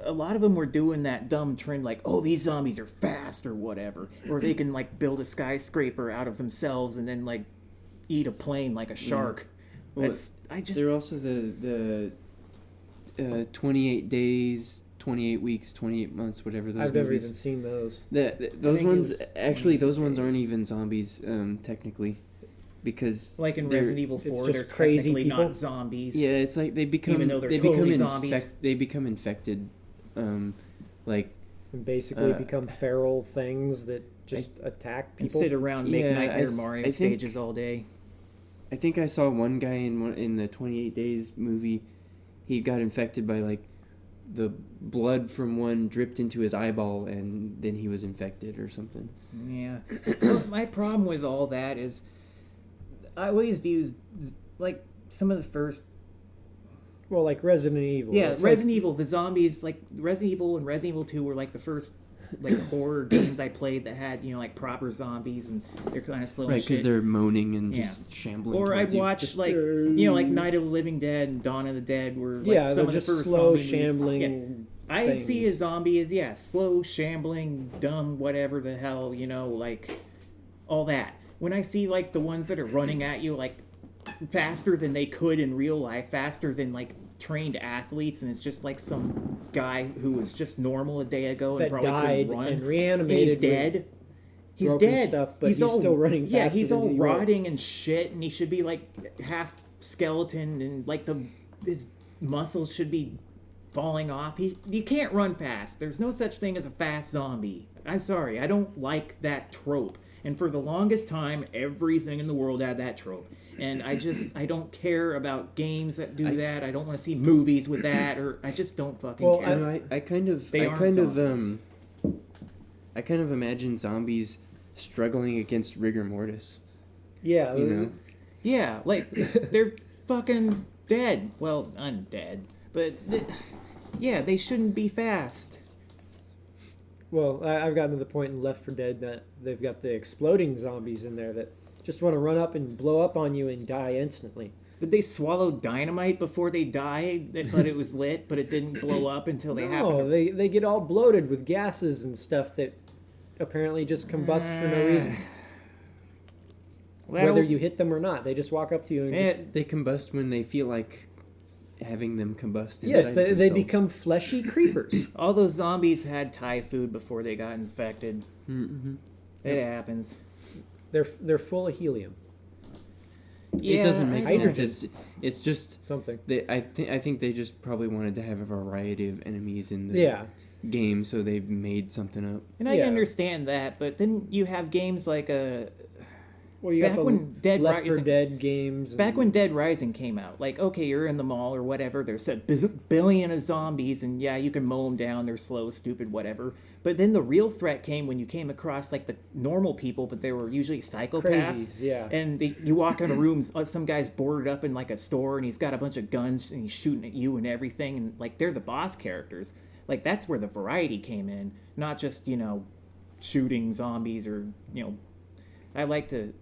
A lot of them were doing that dumb trend like, oh, these zombies are fast or whatever, or they can like build a skyscraper out of themselves and then like eat a plane like a shark.
Well, they're also the 28 days, 28 weeks, 28 months, whatever those
I've
movies.
never even seen those.
Those ones, actually, those ones aren't even zombies, technically. Because
like in Resident Evil 4, they're
crazy
technically
people.
not zombies.
Yeah, it's like they become,
even though they're
they
totally
become
zombies.
they become infected, like...
And basically become feral things that just attack
And
people.
sit around, make
Yeah,
Nightmare
I
Mario
think-
stages all day.
I think I saw one guy in the 28 Days movie, he got infected by, like, the blood from one dripped into his eyeball, and then he was infected or something.
Yeah. So my problem with all that is I always view like some of the first
Well, like Resident Evil.
Yeah,
It's
Resident Evil, the zombies, like Resident Evil and Resident Evil 2 were like the first like horror games I played that had, like proper zombies, and they're kind of slow
Right,
and
because
shit.
they're moaning and just shambling
Or I'd
towards you.
watch
Just,
like like Night of the Living Dead and Dawn of the Dead were like some
they're
of
just
the first
slow,
zombie movies.
shambling
Yeah. I
things.
see a zombie as slow, shambling, dumb, whatever the hell, like all that. When I see like the ones that are running at you like faster than they could in real life, faster than like trained athletes, and it's just like some guy who was just normal a day ago and
that
probably
died
couldn't run.
and
And
reanimated.
he's dead.
with
He's
broken
dead.
stuff, but he's still running
Yeah,
faster
he's
than
all
you were.
rotting and shit, and he should be like half skeleton, and like his muscles should be falling off. You can't run fast. There's no such thing as a fast zombie. I'm sorry, I don't like that trope. And for the longest time, everything in the world had that trope. And I don't care about games that do that. I don't want to see movies with that, or I just don't fucking care.
No, I kind of imagine zombies struggling against rigor mortis.
Yeah,
You know?
Yeah, like they're fucking dead. Well, undead, but yeah, they shouldn't be fast.
Well, I've gotten to the point in Left 4 Dead that they've got the exploding zombies in there that just want to run up and blow up on you and die instantly.
Did they swallow dynamite before they died, but it was lit, but it didn't blow up until they happened?
No, they get all bloated with gases and stuff that apparently just combust for no reason.
Well,
Whether you hit them or not, they just walk up to you and just...
They combust when they feel like having them combust inside
Yes, they
themselves.
become fleshy creepers.
all those zombies had Thai food before they got infected.
Mm-hmm.
It happens.
They're full of helium.
It doesn't make
I know.
sense. It's just
Something.
I think they just probably wanted to have a variety of enemies in the
Yeah.
game, so they made something up.
And I
Yeah.
understand that, but then you have games like
Well, you
Back
got the
when Dead
Left 4
Rising-
Dead games. and-
back when Dead Rising came out. Like, okay, you're in the mall or whatever. There's a billion of zombies, and yeah, you can mow them down. They're slow, stupid, whatever. But then the real threat came when you came across like the normal people, but they were usually psychopaths.
Crazies, yeah.
And you walk into rooms, some guy's boarded up in like a store, and he's got a bunch of guns, and he's shooting at you and everything, and like they're the boss characters. Like that's where the variety came in, not just shooting zombies or I'd like to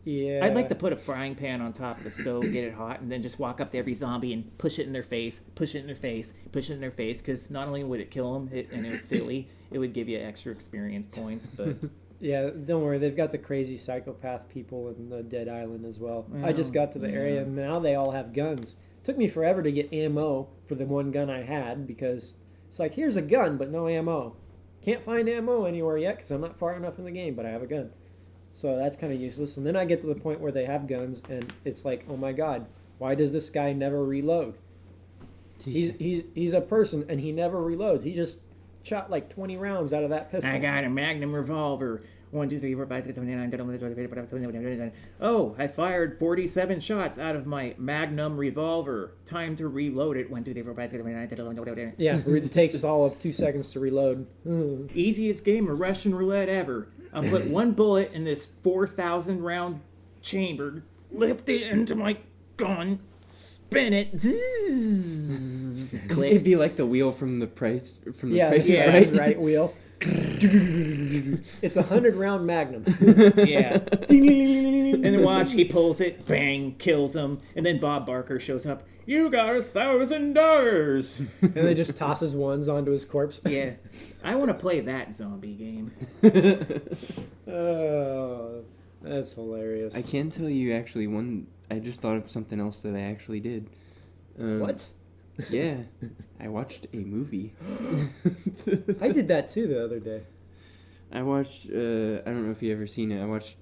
put a frying pan on top of the stove, get it hot, and then just walk up to every zombie and push it in their face, push it in their face, push it in their face, because not only would it kill them, and it was silly, it would give you extra experience points, but...
Yeah, don't worry. They've got the crazy psychopath people in the Dead Island as well. I just got to the area, and now they all have guns. It took me forever to get ammo for the one gun I had, because it's like, here's a gun, but no ammo. Can't find ammo anywhere yet, because I'm not far enough in the game, but I have a gun. So that's kind of useless. And then I get to the point where they have guns, and it's like, oh my god, why does this guy never reload? He's a person, and he never reloads. He just shot like 20 rounds out of that pistol.
I got a Magnum revolver. 1, 2, 3, 4, 5, 6, 7, 8, 9, 10, 11, 12, 13, 14, 15, Oh, I fired 47 shots out of my Magnum revolver. Time to reload it. 1, 2, 3, 4, 5, 6, 7, 8, 9, 10, 11, 12, 13.
Yeah, it takes all of 2 seconds to reload.
Easiest game of Russian roulette ever. I'll put one bullet in this 4,000 round chamber, lift it into my gun, spin it, zzz, click.
It'd be like the wheel from the Price
Yeah,
Price
this
is
is
Right.
right wheel. It's a 100-round Magnum.
Yeah. And then watch, he pulls it, bang, kills him, and then Bob Barker shows up. You got $1,000.
And then just tosses ones onto his corpse.
Yeah, I want to play that zombie game.
Oh, that's hilarious.
I can tell you actually one. I just thought of something else that I actually did.
What?
Yeah, I watched a movie.
I did that too the other day.
I watched. I don't know if you ever seen it. I watched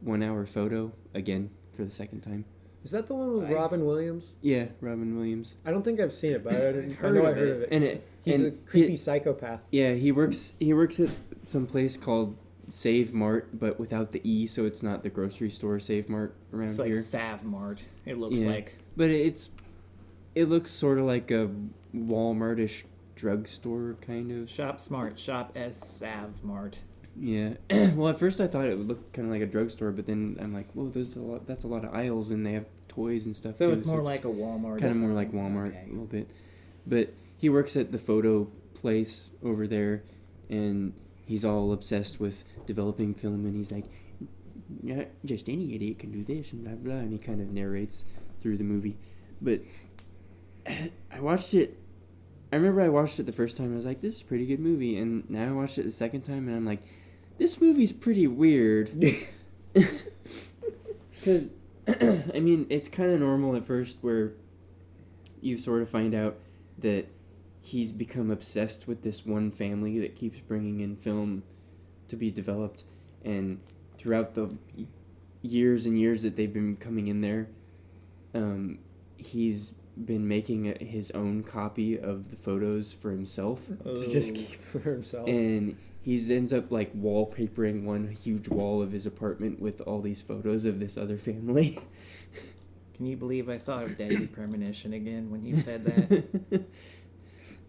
1 Hour Photo again for the second time.
Is that the one with
I've-
Robin Williams?
Yeah, Robin Williams.
I don't think I've seen it, but I know I've
heard
heard of it.
And
He's
and
a creepy
it-
psychopath.
Yeah, he works at some place called Save Mart, but without the E, so it's not the grocery store Save Mart around
It's like
here.
Sav Mart. It looks
Yeah.
like.
But it looks sort of like a Walmart-ish drugstore kind of.
Shop Smart. Shop S Sav Mart.
Yeah. Well, at first I thought it would look kind of like a drugstore, but then I'm like, whoa, that's a lot of aisles, and they have toys and stuff
So
too.
it's more like a Walmart.
kind of more like Walmart
Okay.
a little bit. But he works at the photo place over there, and he's all obsessed with developing film, and he's like, not just any idiot can do this, and blah blah, and he kind of narrates through the movie. But I watched it. I remember I watched it the first time, and I was like, this is a pretty good movie, and now I watched it the second time, and I'm like, this movie's pretty weird. Because, I mean, it's kind of normal at first where you sort of find out that he's become obsessed with this one family that keeps bringing in film to be developed, and throughout the years and years that they've been coming in there, he's been making his own copy of the photos for himself.
To just keep for himself.
And he ends up like wallpapering one huge wall of his apartment with all these photos of this other family.
Can you believe I thought of Deadly Premonition again when you said that?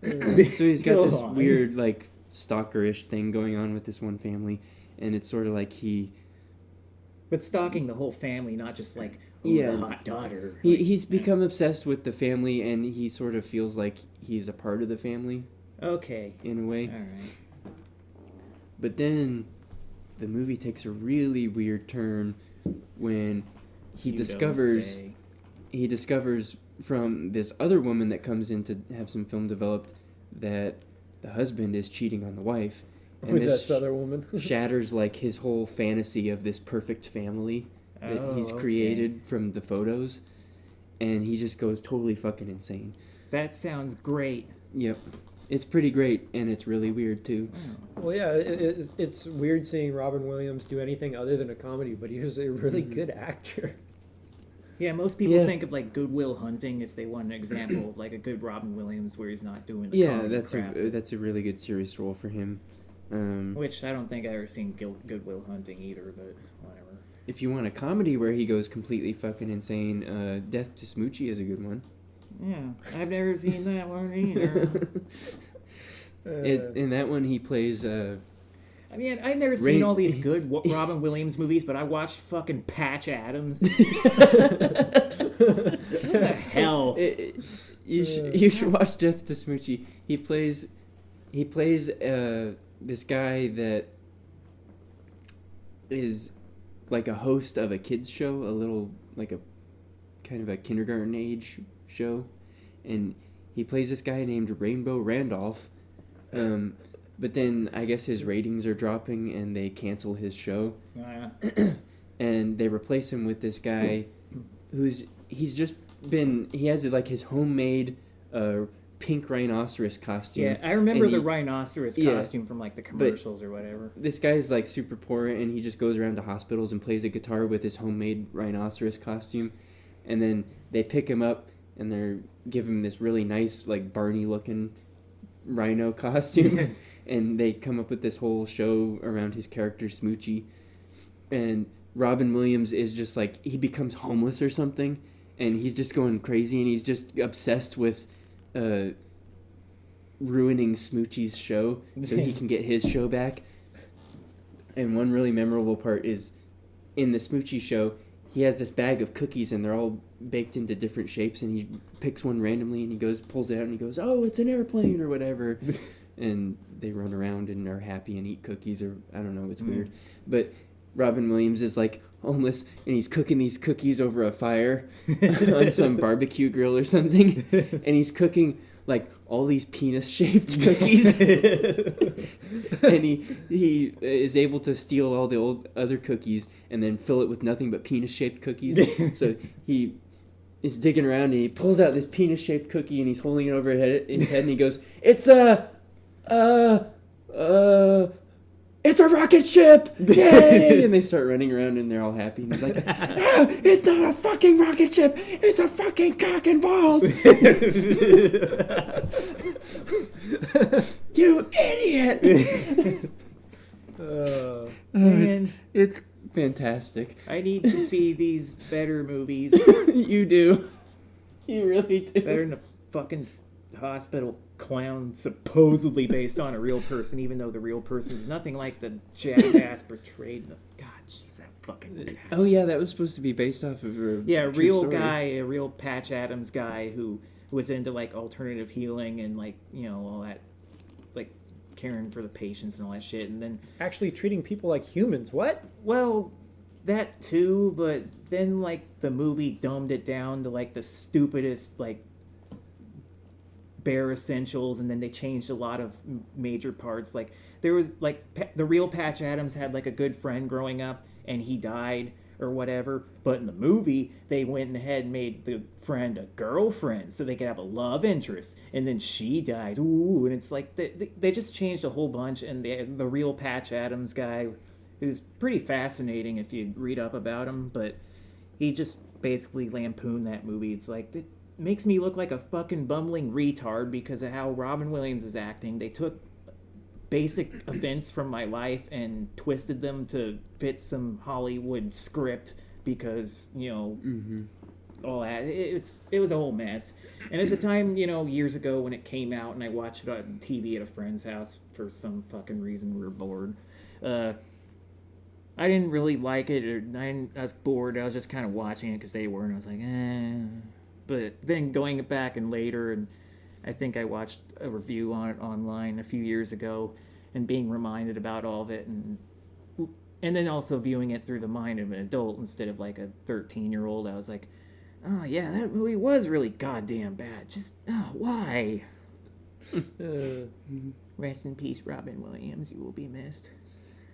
So he's got this
Go on.
weird like stalkerish thing going on with this one family, and it's sort of like
But stalking the whole family, not just like, oh,
Yeah.
the hot daughter.
he's become obsessed with the family, and he sort of feels like he's a part of the family
Okay.
in a way.
All right.
But then the movie takes a really weird turn when he
You don't
discovers
say.
he discovers from this other woman that comes in to have some film developed that the husband is cheating on the wife. And
With
this
that other woman.
shatters like his whole fantasy of this perfect family that he's
okay.
created from the photos. And he just goes totally fucking insane.
That sounds great.
Yep. It's pretty great, and it's really weird, too.
Well, yeah, it's weird seeing Robin Williams do anything other than a comedy, but he was a really good actor.
Yeah, most people
Yeah.
think of like Good Will Hunting if they want an example of like a good Robin Williams where he's not doing the
Yeah,
comedy
that's
crap.
that's a really good serious role for him.
Which I don't think I've ever seen Good Will Hunting either, but whatever.
If you want a comedy where he goes completely fucking insane, Death to Smoochie is a good one.
Yeah, I've never seen that one either.
In that one, he plays...
I mean, I've never seen
Rain-
all these good Robin Williams movies, but I watched fucking Patch Adams. What the hell?
You should watch Death to Smoochie. He plays this guy that is like a host of a kids show, a little like a kind of a kindergarten age show, and he plays this guy named Rainbow Randolph. But then I guess his ratings are dropping and they cancel his show. And they replace him with this guy he has like his homemade pink rhinoceros costume.
Yeah, I remember
And
the
he-
rhinoceros
Yeah.
costume from like the commercials or whatever.
This guy's like super poor and he just goes around to hospitals and plays a guitar with his homemade rhinoceros costume. And then they pick him up and they give him this really nice like Barney looking rhino costume. And they come up with this whole show around his character Smoochie. And Robin Williams is just like, he becomes homeless or something. And he's just going crazy and he's just obsessed with ruining Smoochie's show so he can get his show back. And one really memorable part is in the Smoochie show, he has this bag of cookies and they're all baked into different shapes and he picks one randomly and he pulls it out and he goes, "Oh, it's an airplane," or whatever. And they run around and are happy and eat cookies, or I don't know, it's weird. But Robin Williams is like homeless and he's cooking these cookies over a fire on some barbecue grill or something. And he's cooking like all these penis-shaped cookies. And he is able to steal all the old other cookies and then fill it with nothing but penis-shaped cookies. So he is digging around and he pulls out this penis-shaped cookie and he's holding it over his head and he goes, "It's it's a rocket ship! Yay!" And they start running around and they're all happy. And he's like, "Ah, it's not a fucking rocket ship! It's a fucking cock and balls! You idiot!"
Man.
It's fantastic.
I need to see these better movies.
You do. You really do.
Better than a fucking hospital clown supposedly based on a real person, even though the real person is nothing like the jackass portrayed in the... God, jeez, that fucking...
Oh yeah, that was supposed to be based off of a
Yeah, a
true
real
story.
guy, a real Patch Adams guy who was into, like, alternative healing and, like, you know, all that, like, caring for the patients and all that shit. And then,
Actually treating people like humans. What?
well, that too, but then, like, the movie dumbed it down to, like, the stupidest, like, bare essentials, and then they changed a lot of major parts. Like, there was, like, the real Patch Adams had, like, a good friend growing up, and he died, or whatever, but in the movie, they went ahead and made the friend a girlfriend, so they could have a love interest, and then she died, ooh, and it's like, they just changed a whole bunch, and the real Patch Adams guy, who's pretty fascinating if you read up about him, but he just basically lampooned that movie. It's like, it makes me look like a fucking bumbling retard because of how Robin Williams is acting. They took basic events from my life and twisted them to fit some Hollywood script because, you know, all that. It was a whole mess. And at the time, you know, years ago when it came out and I watched it on TV at a friend's house for some fucking reason, we were bored. I didn't really like it, or I was bored. I was just kind of watching it because they were, and I was like, eh. But then going back and later, and I think I watched a review on it online a few years ago, and being reminded about all of it, and then also viewing it through the mind of an adult instead of like a 13-year-old. I was like, oh yeah, that movie was really goddamn bad. Just why? Rest in peace, Robin Williams. You will be missed.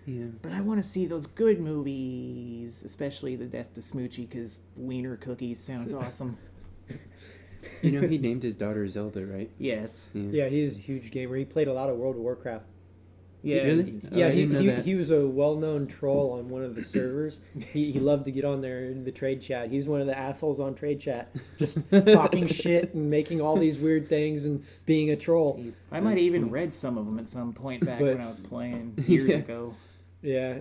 Yeah.
But I want to see those good movies, especially The Death to Smoochie, because Wiener Cookies sounds awesome.
You know, he named his daughter Zelda, right?
Yes.
Yeah, he's a huge gamer. He played a lot of World of Warcraft.
Yeah.
Really?
Yeah,
I didn't know that.
he was a well-known troll on one of the servers. He loved to get on there in the trade chat. He's one of the assholes on trade chat, just talking shit and making all these weird things and being a troll.
Jeez. I might have even read some of them at some point back when I was playing years ago.
Yeah,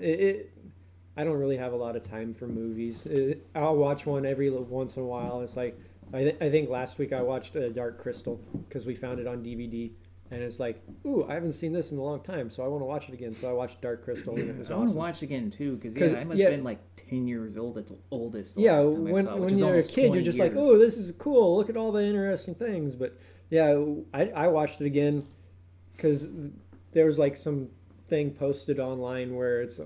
I don't really have a lot of time for movies. I'll watch one every once in a while. It's like, I think last week I watched Dark Crystal because we found it on DVD. And it's like, ooh, I haven't seen this in a long time, so I want to watch it again. So I watched Dark Crystal, and it was
I
awesome.
want to watch again, too, because I must have been like 10 years old at the oldest. The
Yeah,
last time I saw it, which
when
is
you're a
almost
kid,
20
you're just
years.
like, oh, this is cool. Look at all the interesting things. But yeah, I watched it again because there was like some thing posted online where it's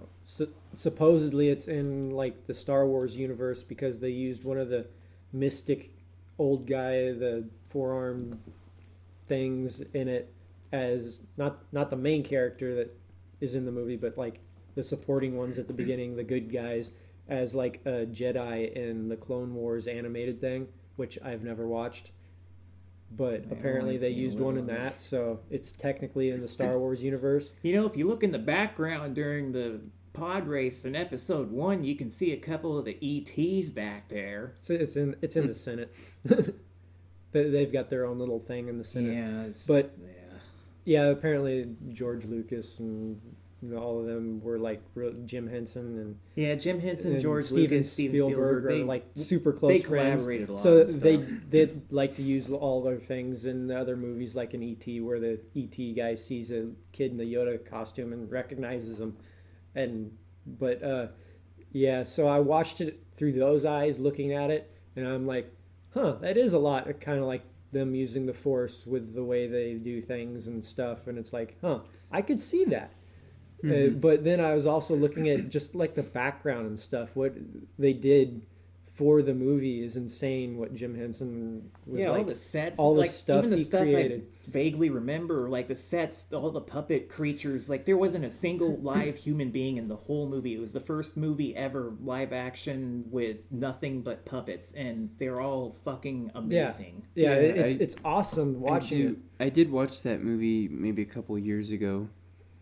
supposedly it's in like the Star Wars universe because they used one of the mystic old guy, the forearm things in it as not the main character that is in the movie, but like the supporting ones at the beginning, the good guys, as like a Jedi in the Clone Wars animated thing, which I've never watched. But
Yeah,
apparently
I've
they
seen a
used
little
one in
of it.
that, so it's technically in the Star Wars universe.
You know, if you look in the background during the pod race in episode 1, you can see a couple of the ETs back there.
So it's in the Senate. They've got their own little thing in the Senate.
Yeah,
But yeah, apparently George Lucas and all of them were like Jim Henson and
Jim Henson, George
Steven
Lucas, Steven
Spielberg
Spielberg,
are like super close
they
friends.
collaborated a lot.
So
on stuff.
they like to use all their things in the other movies, like in E.T., where the E.T. guy sees a kid in the Yoda costume and recognizes him. Yeah, so I watched it through those eyes, looking at it, and I'm like, huh, that is a lot. Kind of like them using the Force with the way they do things and stuff, and it's like, huh, I could see that. But then I was also looking at just like the background and stuff. What they did for the movie is insane. What Jim Henson was like.
All the sets,
all the
like,
stuff
even the
he
stuff
created.
I vaguely remember, like the sets, all the puppet creatures. Like there wasn't a single live human being in the whole movie. It was the first movie ever live action with nothing but puppets, and they're all fucking amazing.
Yeah,
Yeah,
it's awesome watching it.
I did watch that movie maybe a couple years ago,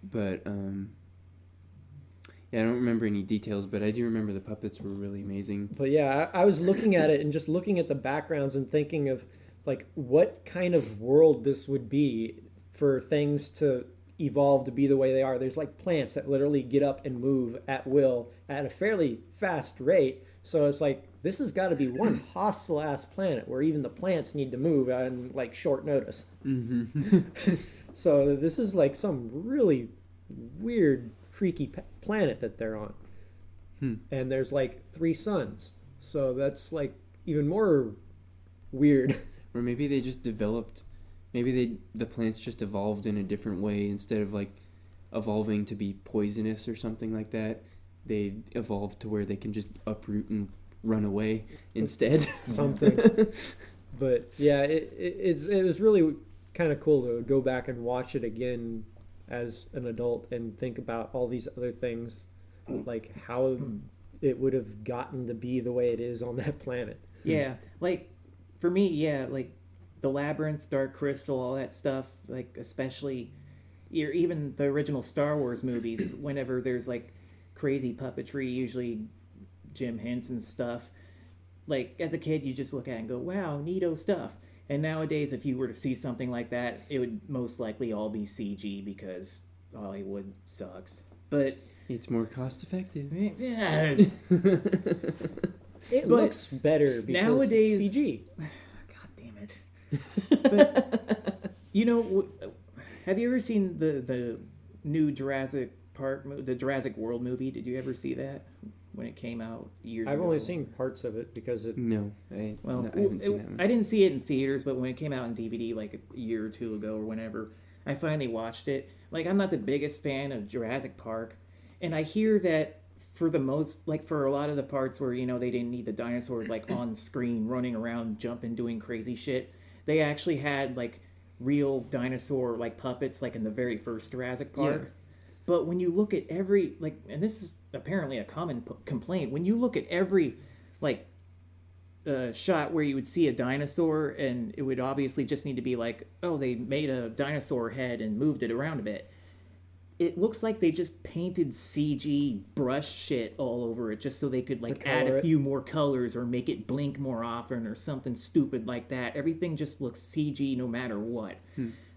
but yeah, I don't remember any details, but I do remember the puppets were really amazing.
But yeah, I was looking at it and just looking at the backgrounds and thinking of like what kind of world this would be for things to evolve to be the way they are. There's like plants that literally get up and move at will at a fairly fast rate. So it's like this has got to be one hostile ass planet where even the plants need to move on like short notice. So this is like some really weird, freaky planet that they're on. And there's like 3 suns. So that's like even more weird.
Or maybe they just developed, the plants just evolved in a different way instead of like evolving to be poisonous or something like that. They evolved to where they can just uproot and run away instead.
Something. But yeah, it was really kind of cool to go back and watch it again as an adult and think about all these other things, like how it would have gotten to be the way it is on that planet.
Yeah, like for me, like the Labyrinth, Dark Crystal, all that stuff. Like especially, even the original Star Wars movies. Whenever there's like crazy puppetry, usually Jim Henson stuff. Like as a kid, you just look at it and go, "Wow, neato stuff." And nowadays, if you were to see something like that, it would most likely all be CG because Hollywood sucks. But
It's more cost effective.
yeah,
It looks better because
nowadays-
it's CG.
God damn it. But, have you ever seen the new Jurassic Park, the Jurassic World movie? Did you ever see that when it came out years ago?
I've only seen parts of it because it.
No, I haven't seen that one.
I didn't see it in theaters, but when it came out on DVD like a year or two ago or whenever, I finally watched it. Like, I'm not the biggest fan of Jurassic Park, and I hear that for the most, like, for a lot of the parts where, you know, they didn't need the dinosaurs, like, on screen, running around, jumping, doing crazy shit, they actually had, like, real dinosaur, like, puppets, like, in the very first Jurassic Park.
Yeah.
But when you look at every, like, and this is apparently a common complaint, when you look at every, like, shot where you would see a dinosaur, and it would obviously just need to be like, oh, they made a dinosaur head and moved it around a bit. It looks like they just painted CG brush shit all over it just so they could, like, add a few more colors or make it blink more often or something stupid like that. Everything just looks CG no matter what.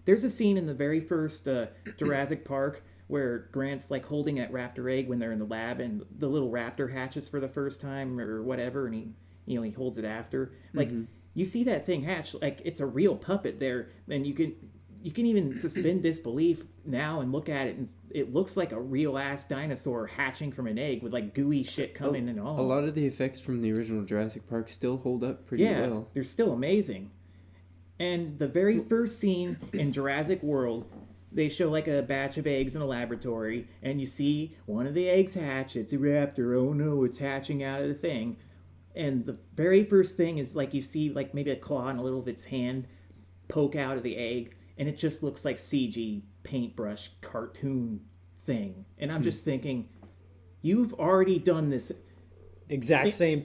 There's a scene in the very first Jurassic Park where Grant's, like, holding that raptor egg when they're in the lab, and the little raptor hatches for the first time or whatever, and he holds it after. Like, you see that thing hatch, like, it's a real puppet there, and you can even suspend disbelief now and look at it, and it looks like a real ass dinosaur hatching from an egg with, like, gooey shit coming and all.
A lot of the effects from the original Jurassic Park still hold up pretty well.
They're still amazing. And the very first scene in Jurassic World, they show, like, a batch of eggs in a laboratory, and you see one of the eggs hatch. It's a raptor. Oh no, it's hatching out of the thing. And the very first thing is, like, you see, like, maybe a claw and a little of its hand poke out of the egg, and it just looks like CG paintbrush cartoon thing. And I'm just thinking, you've already done this
Exact same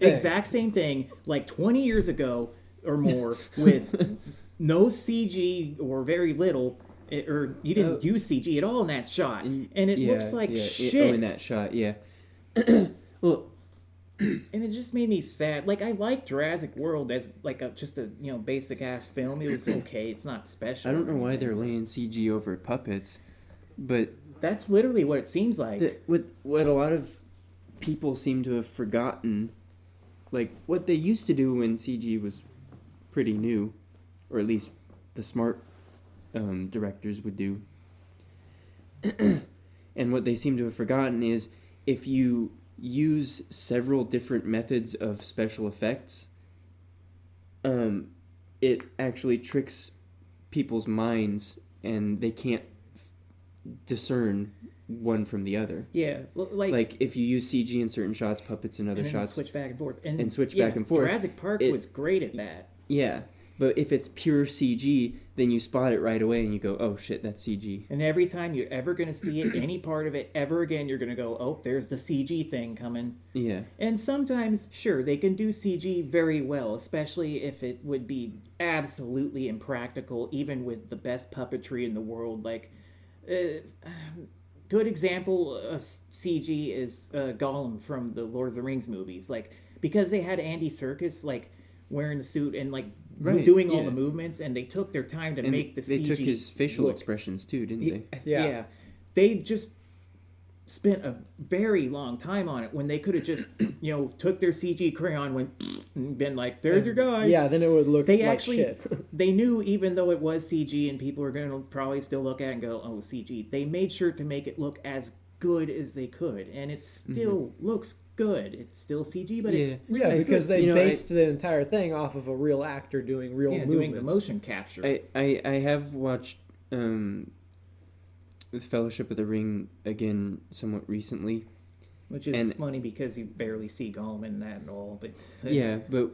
thing
like 20 years ago or more with no CG or very little, or you didn't use CG at all in that shot, and it looks like shit.
In that shot, yeah. Well,
and it just made me sad. Like, I like Jurassic World as, like, just a basic ass film. It was okay. It's not special.
I don't know why they're laying CG over puppets, but
that's literally what it seems like.
What a lot of people seem to have forgotten, like what they used to do when CG was pretty new, or at least the smart directors would do. And what they seem to have forgotten is, if you use several different methods of special effects, it actually tricks people's minds, and they can't discern one from the other.
Yeah,
like if you use CG in certain shots, puppets in other shots,
switch back and forth,
and switch back and forth.
Jurassic Park was great at that.
Yeah, but if it's pure CG, then you spot it right away and you go, "Oh shit, that's CG."
And every time you're ever going to see it, any part of it ever again, you're going to go, "Oh, there's the CG thing coming."
Yeah.
And sometimes, sure, they can do CG very well, especially if it would be absolutely impractical, even with the best puppetry in the world. Like, good example of CG is Gollum from the Lord of the Rings movies. Like, because they had Andy Serkis, like, wearing the suit and, like, doing all the movements, and they took their time to make the CG.
They took his facial expressions too, didn't they?
Yeah. They just spent a very long time on it when they could have just, took their CG crayon, went and been like, "There's your guy."
Yeah, then it would look like shit.
They knew, even though it was CG and people were going to probably still look at it and go, "Oh, CG." They made sure to make it look as good as they could, and it still looks good. It's still CG, but it's
because they based the entire thing off of a real actor doing real movements.
Doing the motion capture.
I have watched Fellowship of the Ring again somewhat recently,
which is funny because you barely see Gollum in that at all. But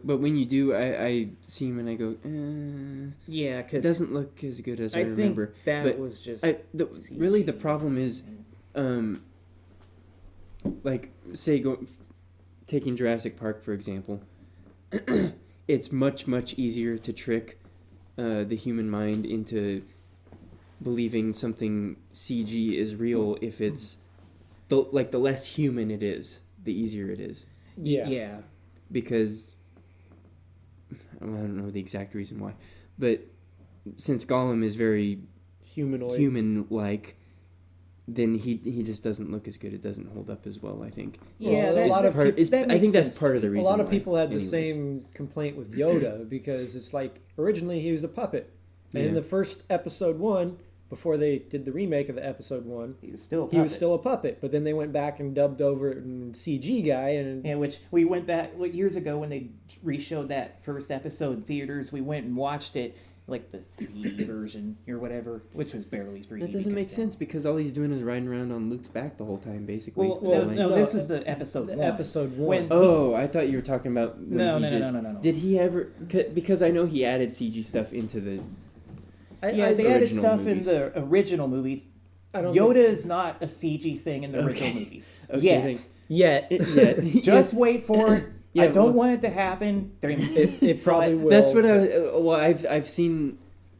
but when you do, I see him and I go,
yeah, because
it doesn't look as good as I remember.
Think that was just
really the problem is, like, say taking Jurassic Park for example, it's much easier to trick the human mind into believing something CG is real if it's the less human it is, the easier it is.
Yeah.
Because I don't know the exact reason why, but since Gollum is very
humanoid,
human-like, then he just doesn't look as good. It doesn't hold up as well, I think.
Yeah,
I think that's part of the reason.
A lot of people had the same complaint with Yoda, because it's like, originally he was a puppet. And in the first episode 1, before they did the remake of the episode 1,
he was still
a puppet. But then they went back and dubbed over it in CG guy.
Which we went back years ago when they reshowed that first episode in theaters. We went and watched it. like the 3D version or whatever, which was barely 3D.
That doesn't make sense because all he's doing is riding around on Luke's back the whole time, basically.
No, this is the episode one.
Episode 1.
I thought you were talking about.
No.
Did he ever? Because I know he added CG stuff into the.
They added
original
stuff
movies.
in the original movies.
I don't
Yoda
think-
is not a CG thing in the original movies.
Okay,
Yet.
Yet.
Just wait for it.
Yeah,
I don't
well-
want it to happen.
It probably will.
That's what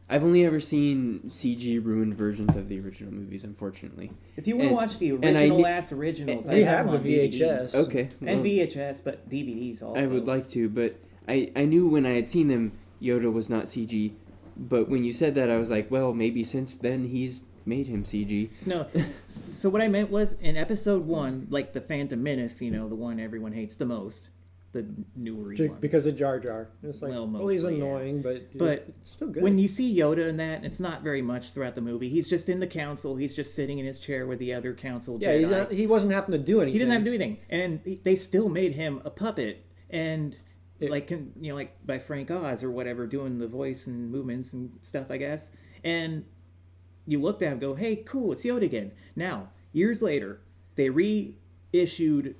I've only ever seen CG ruined versions of the original movies, unfortunately.
If you want to
And-
watch the
and I
originals,
We
I
have
them
the
on DVD.
VHS.
Okay.
And
well,
VHS, but DVDs also.
I would like to, but I knew when I had seen them, Yoda was not CG. But when you said that, I was like, well, maybe since then he's made him CG.
No. So what I meant was in episode 1, like the Phantom Menace, the one everyone hates the most, the newer one.
Because of Jar Jar. It's like,
Well,
well, he's
mostly, yeah.
annoying, but it's still good.
When you see Yoda in that, it's not very much throughout the movie. He's just in the council. He's just sitting in his chair with the other council Jedi.
he wasn't having to do anything.
He doesn't have to do anything, and they still made him a puppet, and
It-
like by Frank Oz or whatever, doing the voice and movements and stuff, I guess. And you looked at him, and go, "Hey, cool, it's Yoda again." Now, years later, they reissued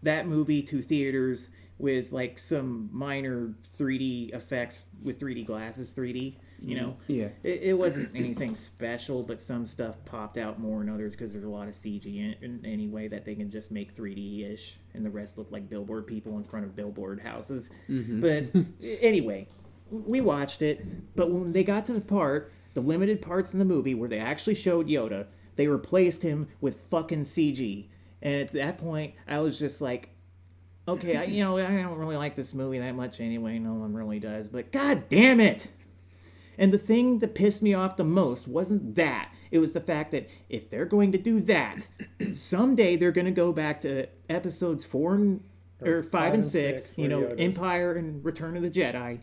that movie to theaters with like some minor 3D effects with 3D glasses, 3D.
Yeah.
It wasn't anything special, but some stuff popped out more than others because there's a lot of CG in any way that they can just make 3D-ish, and the rest look like billboard people in front of billboard houses. But anyway, we watched it, but when they got to the limited parts in the movie where they actually showed Yoda, they replaced him with fucking CG. And at that point, I was just like, okay, I don't really like this movie that much anyway. No one really does, but god damn it! And the thing that pissed me off the most wasn't that. It was the fact that if they're going to do that, someday they're going to go back to episodes 5 and 6,
where Yoda's-
Empire and Return of the Jedi,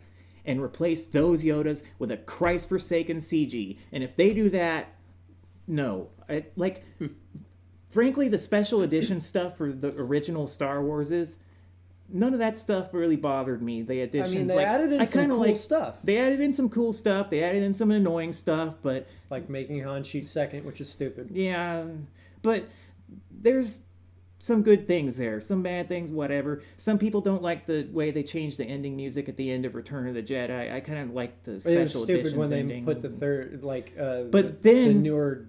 and replace those Yodas with a Christ-forsaken CG. And if they do that, no. Frankly, the special edition stuff for the original Star Wars none of that stuff really bothered me. The additions,
they added in some cool stuff.
They added in some cool stuff. They added in some annoying stuff, but
Like making Han shoot second, which is stupid.
yeah, but there's some good things there, some bad things, whatever. Some people don't like the way they changed the ending music at the end of Return of the Jedi. I kind of like the
It was
special
stupid
editions
when they
ending.
put the third,
But
the
then
newer.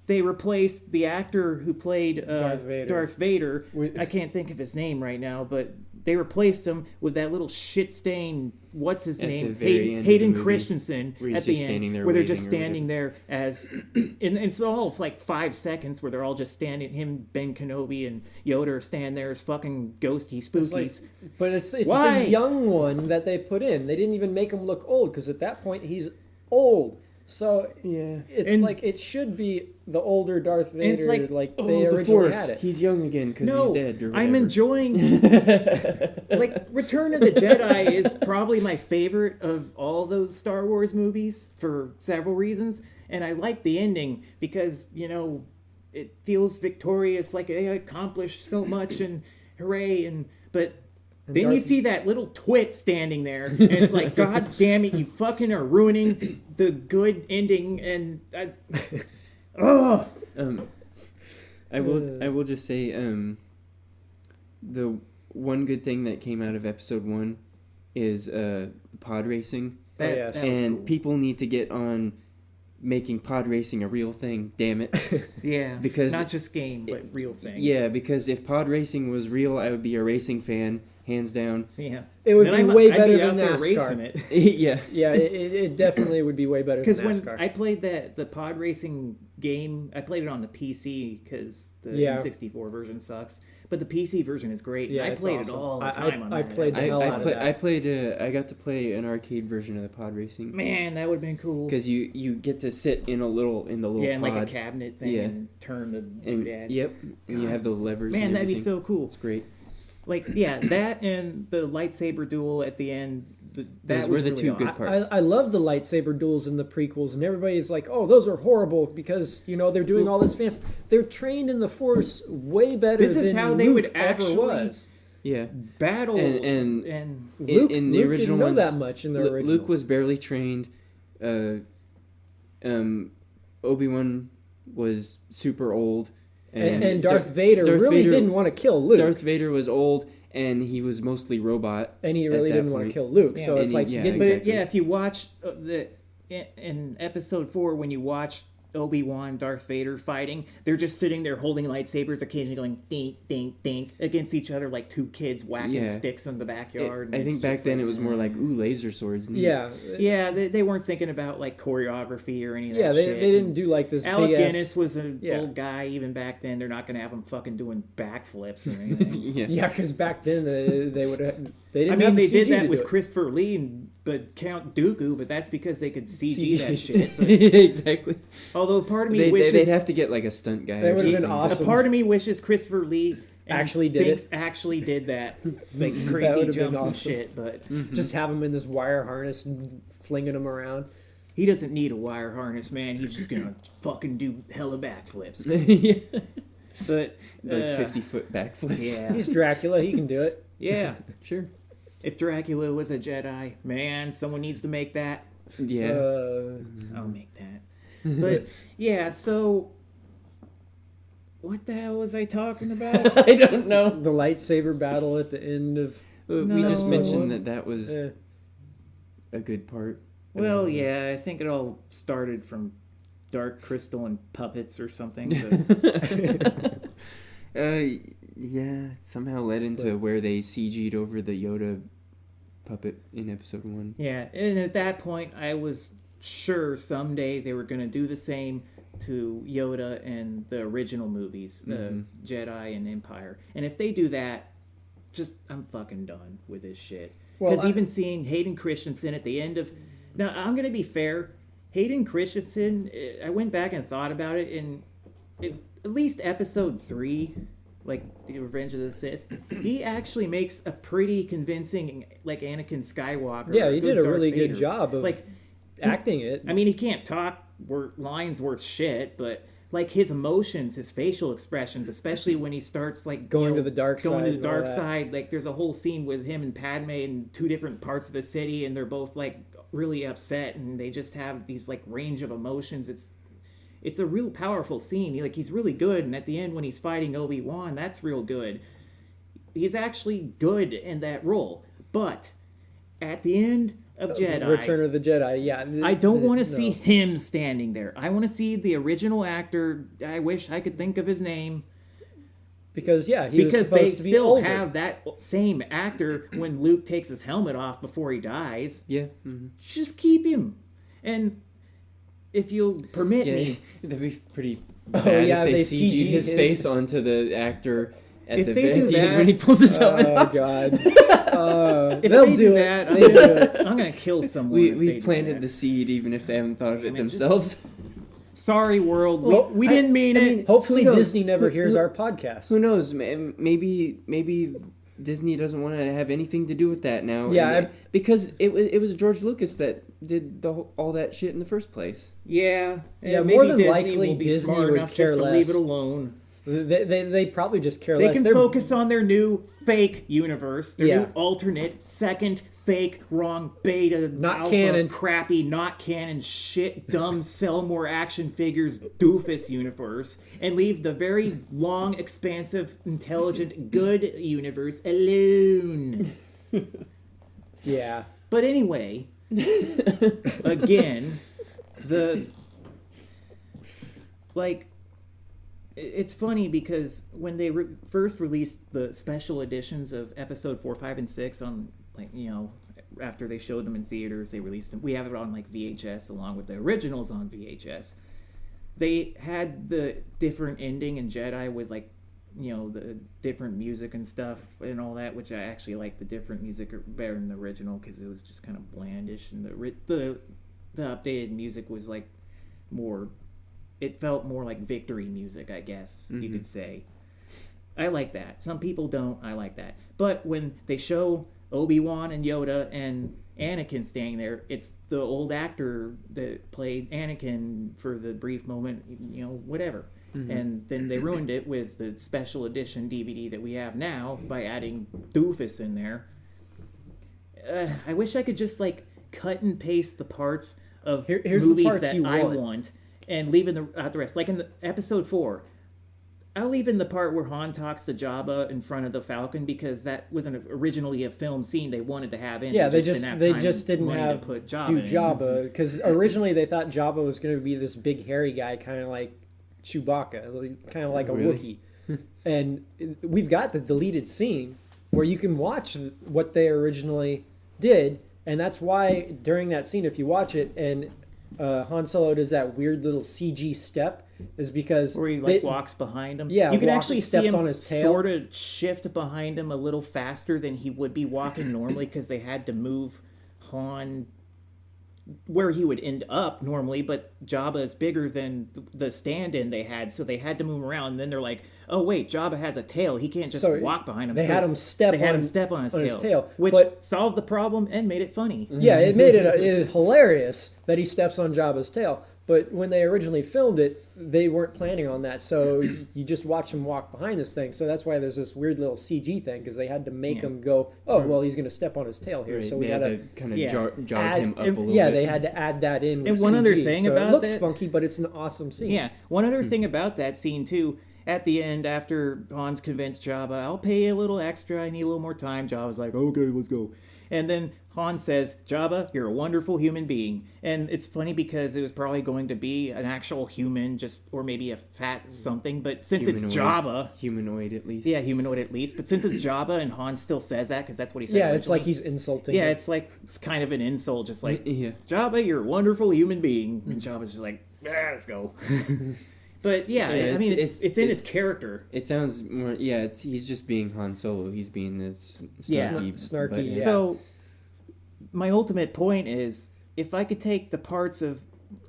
they replaced the actor who played
Darth Vader.
I can't think of his name right now, but they replaced him with that little shit-stained, what's his
At
name?
the very end of
Hayden
the movie,
Christensen
where he's
at the
just
end,
standing there
where they're just
waving or
standing there as, and it's all like 5 seconds where they're all just standing. Him, Ben Kenobi, and Yoda are standing there as fucking ghosty spookies.
But it's
Why?
the young one that they put in. They didn't even make him look old because at that point he's old. So
Yeah.
it's
And-
like it should be the older Darth Vader.
it's like,
they
the
originally
Force.
had it.
He's young again because
No,
he's dead or whatever.
I'm enjoying. Like Return of the Jedi is probably my favorite of all those Star Wars movies for several reasons, and I like the ending because it feels victorious, like they accomplished so much and hooray, but. Then you
Darth-
see that little twit standing there, and it's like, God damn it, you fucking are ruining the good ending, and oh,
I will just say the one good thing that came out of episode 1 is pod racing.
Oh, yes.
that was
And
cool.
people need to get on making pod racing a real thing, damn it.
Yeah,
because
not just game, but real thing.
Yeah, because if pod racing was real, I would be a racing fan, hands down.
Yeah.
It would
Then
be
I'd
way
be
better
out
than
there
NASCAR.
racing it.
Yeah.
Yeah, it definitely would be way better than
Because
NASCAR.
when I played the pod racing game, I played it on the PC because the
Yeah.
N64 version sucks. But the PC version is great. And
Yeah,
I
it's
played
awesome.
it all the
I-
time on
I
that.
played the hell out of that.
I played. I got to play an arcade version of the pod racing.
Man, that would have been cool.
Because you get to sit in the little
Yeah, in
pod.
like a cabinet thing
Yeah.
and turn the
and,
doodads.
yep, and you have the levers.
Man,
and
that'd be
everything.
so cool.
It's great.
Like, yeah, that and the lightsaber duel at the end. That
Those
was
were the
really
two good
awesome.
parts.
I love the lightsaber duels in the prequels, and everybody's like, "Oh, those are horrible," because they're doing all this fancy. They're trained in the Force way better.
This is
than
how they
Luke
would
ever
actually
was.
Yeah.
Battle
And
and
Luke,
in the
Luke
original
didn't know
ones,
that much in the original.
Luke was barely trained. Obi-Wan was super old.
And Darth Vader didn't want to kill Luke.
Darth Vader was old, and he was mostly robot.
And he really didn't want to kill Luke.
Yeah.
So it's like...
exactly.
If you watch in episode 4, when you watch Obi-Wan, Darth Vader fighting, they're just sitting there holding lightsabers, occasionally going dink, dink, dink against each other like two kids whacking sticks in the backyard.
I think back then it was more like, ooh, laser swords. Neat.
Yeah, they weren't thinking about like choreography or any of that
shit. Yeah, they didn't do like this
Alec
big
Guinness was an old guy even back then. They're not going to have him fucking doing backflips or anything.
Yeah, because back then they would have... They didn't
I mean, they did
CG
that
to
with
do it.
Christopher Lee, but Count Dooku, but that's because they could CG that shit. But,
exactly.
although part of me wishes...
They'd have to get like a stunt guy.
That
or
would have been
something.
awesome.
A part of me wishes Christopher Lee
actually did
that, like
That
crazy
would have been
jumps and
awesome.
shit, but
just have him in this wire harness and flinging him around.
he doesn't need a wire harness, man. He's just gonna fucking do hella backflips.
Yeah.
But
Like 50-foot backflips.
yeah,
He's Dracula. He can do it.
yeah.
Sure.
If Dracula was a Jedi, man, someone needs to make that.
Yeah.
I'll make that. But yeah, so what the hell was I talking about?
I don't know.
The lightsaber battle at the end of...
We just
No.
mentioned that was
Eh.
a good part.
Well, yeah, I think it all started from Dark Crystal and puppets or something. But
Yeah, somehow led into where they CG'd over the Yoda puppet in episode 1.
yeah, and at that point, I was sure someday they were going to do the same to Yoda and the original movies, Jedi and Empire. And if they do that, I'm fucking done with this shit. Because
Well,
even seeing Hayden Christensen at the end of... Now, I'm going to be fair. Hayden Christensen, I went back and thought about it, and at least episode 3, like The Revenge of the Sith, he actually makes a pretty convincing, like, Anakin Skywalker.
Yeah,
or
he
good
did a
Darth
really good
Vader.
job of
Like,
acting it.
I mean, he can't talk lines worth shit, but like his emotions, his facial expressions, especially when he starts like
Going to the dark
going
side
to the
and all
dark
that.
side. Like there's a whole scene with him and Padme in two different parts of the city, and they're both like really upset, and they just have these like range of emotions. It's a real powerful scene. He's really good, and at the end when he's fighting Obi-Wan, that's real good. He's actually good in that role, but at the end of Jedi,
Return of the Jedi, yeah.
I don't want to see him standing there. I want to see the original actor. I wish I could think of his name.
Because, yeah, he
Because
was
they
supposed to be
still
older.
have that same actor when Luke takes his helmet off before he dies.
Yeah.
Just keep him. And if you'll permit
Yeah,
me,
that'd be pretty
Oh,
bad
yeah,
if they
they
CG'd
CG'd
his
his-
face onto the actor at
If
the
they
very
do
end
that-
when he pulls his helmet
Oh,
off.
God.
if
They'll
they
do it.
that,
They'll do it.
I'm going to kill someone. if they
We've
do
planted
that.
the seed even if they haven't thought of it
Damn it, just-
themselves.
Sorry, world.
Well,
We didn't mean it.
Hopefully
Who knows?
Disney never
Who-
hears
who-
our podcast.
Who knows? Maybe Disney doesn't want to have anything to do with that now.
Yeah,
and because it was George Lucas that did all that shit in the first place.
Yeah.
Yeah,
maybe
more than
Disney
likely
will be
Disney
smart
would
enough
care
just to
less.
leave it alone.
They probably just care
They
less.
can
They're-
focus on their new fake universe, their
Yeah.
new alternate, second, fake, wrong, beta,
Not
alpha,
canon.
crappy, not canon, shit, dumb, sell more action figures, doofus universe, and leave the very long, expansive, intelligent, good universe alone.
Yeah.
But anyway, again, it's funny because when they first released the special editions of episode 4, 5, and 6 on, after they showed them in theaters, they released them. We have it on VHS along with the originals on VHS. They had the different ending in Jedi with the different music and stuff and all that, which I actually like the different music better than the original because it was just kind of blandish, and the updated music was more. It felt more like victory music, I guess you could say. I like that. Some people don't. I like that. But when they show Obi-Wan and Yoda and Anakin standing there, it's the old actor that played Anakin for the brief moment, whatever. And then they ruined it with the special edition DVD that we have now by adding Doofus in there. I wish I could just cut and paste the parts of
Here's the
movies
parts
that
you
I
want.
want, and leaving out the rest. Like in episode 4, I'll leave in the part where Han talks to Jabba in front of the Falcon because that wasn't originally a film scene they wanted to have in.
Yeah, they
didn't have
they
time
just didn't
money to
have
put Jabba
do
in.
Jabba because originally they thought Jabba was going to be this big hairy guy, kind of like Chewbacca, kind of like a
Really?
Wookiee. And we've got the deleted scene where you can watch what they originally did, and that's why during that scene, if you watch it, and Han Solo does that weird little CG step, is because
Where he like walks behind him.
Yeah,
you can
walks-
actually see
steps
him
on his tail.
sort of shift behind him a little faster than he would be walking normally because they had to move Han where he would end up normally, but Jabba is bigger than the stand-in they had, so they had to move him around. And then they're like, "Oh wait, Jabba has a tail; he can't just
So
walk behind him."
they
So
had him step
They had
on-
him step on his tail, which
but-
solved the problem and made it funny.
Yeah, it made it hilarious that he steps on Jabba's tail. But when they originally filmed it, they weren't planning on that. So you just watch him walk behind this thing. So that's why there's this weird little CG thing because they had to make him go, oh, well, he's going to step on his tail here.
Right,
So we
they had
got
to kind of
yeah,
jog
add,
him up a little
yeah,
bit.
they had to add that in.
And
with
one other
CG.
thing
So
about
it looks
that-
funky, but it's an awesome scene.
Yeah. One other thing about that scene too, at the end after Han's convinced Jabba, I'll pay you a little extra, I need a little more time. Jabba's like, okay, let's go. And then Han says, Jabba, you're a wonderful human being. And it's funny because it was probably going to be an actual human, or maybe a fat something, but since it's Jabba,
Humanoid at least.
yeah, humanoid at least, but since it's Jabba and Han still says that because that's what he said
Yeah, it's like
originally.
he's insulting
Yeah,
him.
it's kind of an insult, just like,
Yeah.
Jabba, you're a wonderful human being. And Jabba's just like, let's go. But yeah,
Yeah,
I mean,
it's-
it's in his
it's-
character.
It sounds more. Yeah, he's just being Han Solo. He's being this
Yeah.
Snarky,
but,
yeah.
So, my ultimate point is, if I could take the parts of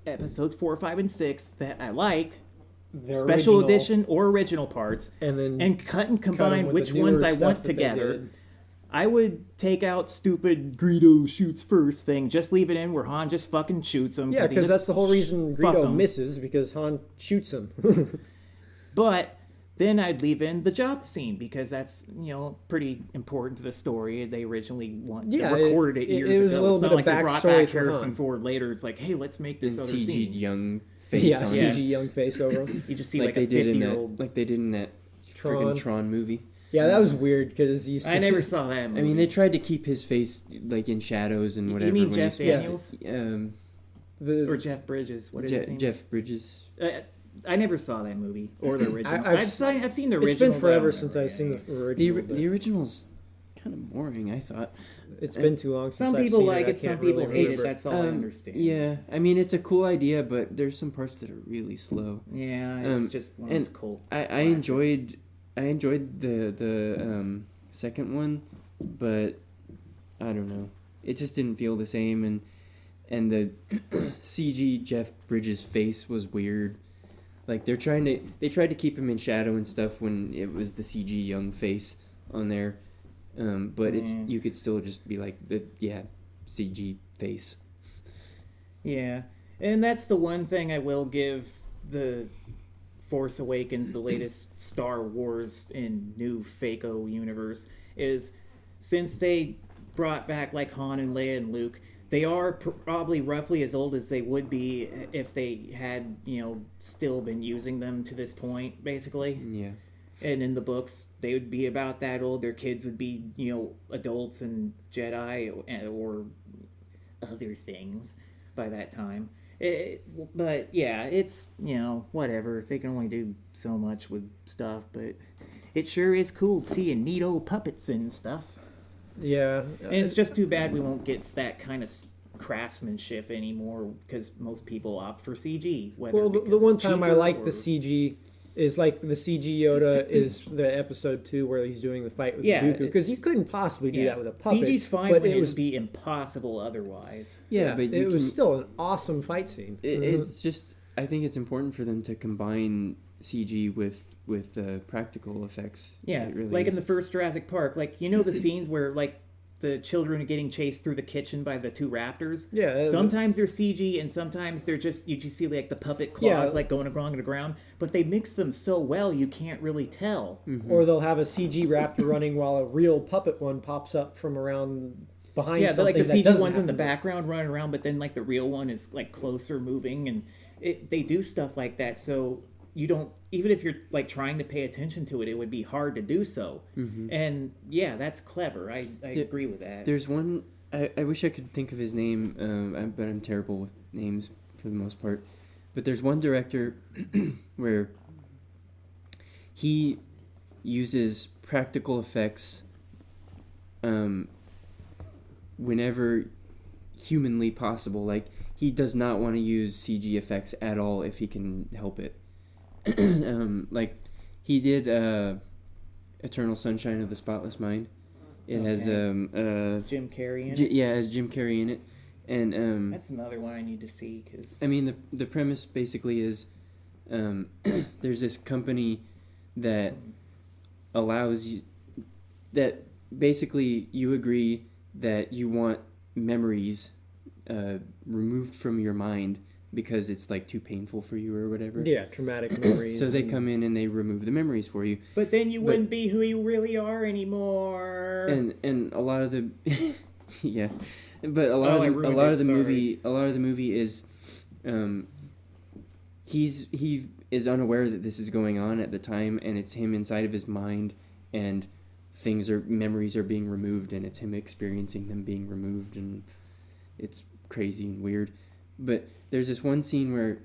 episodes 4, 5, and 6 that I liked,
They're
special
original,
edition or original parts,
and then
and cut and
cut 'em
combine
with
which
the
ones
newer
I
stuff
want
that they
together,
did.
I would take out stupid Greedo shoots first thing. Just leave it in where Han just fucking shoots him.
Yeah, because that's the whole reason
Fuck
Greedo
'em.
misses, because Han shoots him.
But then I'd leave in the Jabba scene because that's pretty important to the story. They originally
Yeah,
they recorded it
it
years
was a
ago.
little
It's not
bit
like
of
they brought
backstory
back
for
Harrison
Han.
Ford later. It's like, hey, let's make this
and
other
CG
scene.
young face
yeah,
on
CG
it.
young face over him.
You just see
like
like
they
a
did in
50-year-old.
that, like they did in that freaking Tron movie.
Yeah, that was weird because you see,
I never saw that movie.
I mean, they tried to keep his face like in shadows and whatever.
You mean
when
Jeff
he's supposed
Daniels?
to-
Or Jeff Bridges? What is his name?
Jeff Bridges.
I never saw that movie or the original.
I've
I've seen the original.
it's been
but
forever
I'll
since
never
I've seen
get
the
The,
original. but
the original's kind of boring, I thought.
it's been too long since
Some
I've
people
seen
like
I
it, some
can't
people
really
hate it.
remember.
That's all I understand.
Yeah, I mean, it's a cool idea, but there's some parts that are really slow.
Yeah, it's
Um,
just one of
and
those cult.
I
classics.
enjoyed the second one, but I don't know. It just didn't feel the same, and the CG Jeff Bridges face was weird. Like they tried to keep him in shadow and stuff when it was the CG young face on there, but you could still just be like CG face.
Yeah, and that's the one thing I will give the Force Awakens, the latest Star Wars in new Faco universe, is since they brought back like Han and Leia and Luke, they are probably roughly as old as they would be if they had, still been using them to this point, basically.
Yeah.
And in the books, they would be about that old. Their kids would be, adults and Jedi or other things by that time. But yeah, it's, whatever. They can only do so much with stuff, but it sure is cool seeing neat old puppets and stuff.
Yeah,
And it's just too bad we won't get that kind of craftsmanship anymore because most people opt for CG.
well, the one time I liked the CG is like the CG Yoda is the episode 2 where he's doing the fight with Dooku, because you couldn't possibly do that with a puppet.
CG's fine,
but
but
it
would be impossible otherwise.
yeah,
but
it was still an awesome fight scene.
It's just, I think it's important for them to combine CG with practical effects.
Yeah,
It really
like
is.
in the first Jurassic Park, like the scenes where like the children are getting chased through the kitchen by the 2 raptors.
Yeah,
sometimes they're CG and sometimes they're just you just see like the puppet claws like going along the ground, but they mix them so well you can't really tell.
Or they'll have a CG raptor running while a real puppet one pops up from around behind
Yeah,
something
like the
that
CG
doesn't
one's in
have
the
to be.
background running around, but then like the real one is like closer moving, and they do stuff like that. So you don't, even if you're like trying to pay attention to it, it would be hard to do so. And yeah, that's clever. I agree with that.
There's one. I wish I could think of his name, but I'm terrible with names for the most part. But there's one director where he uses practical effects whenever humanly possible. Like, he does not want to use CG effects at all if he can help it. Like, he did Eternal Sunshine of the Spotless Mind. It has
Jim Carrey in it.
yeah, it has Jim Carrey in it, and
That's another one I need to see because
I mean the premise basically is there's this company that allows you, that basically you agree that you want memories removed from your mind because it's like too painful for you or whatever.
Yeah, traumatic memories.
So they come in and they remove the memories for you.
But then you wouldn't be who you really are anymore.
And a lot of the yeah, but a lot of the movie is he is unaware that this is going on at the time, and it's him inside of his mind, and memories are being removed, and it's him experiencing them being removed, and it's crazy and weird. But there's this one scene where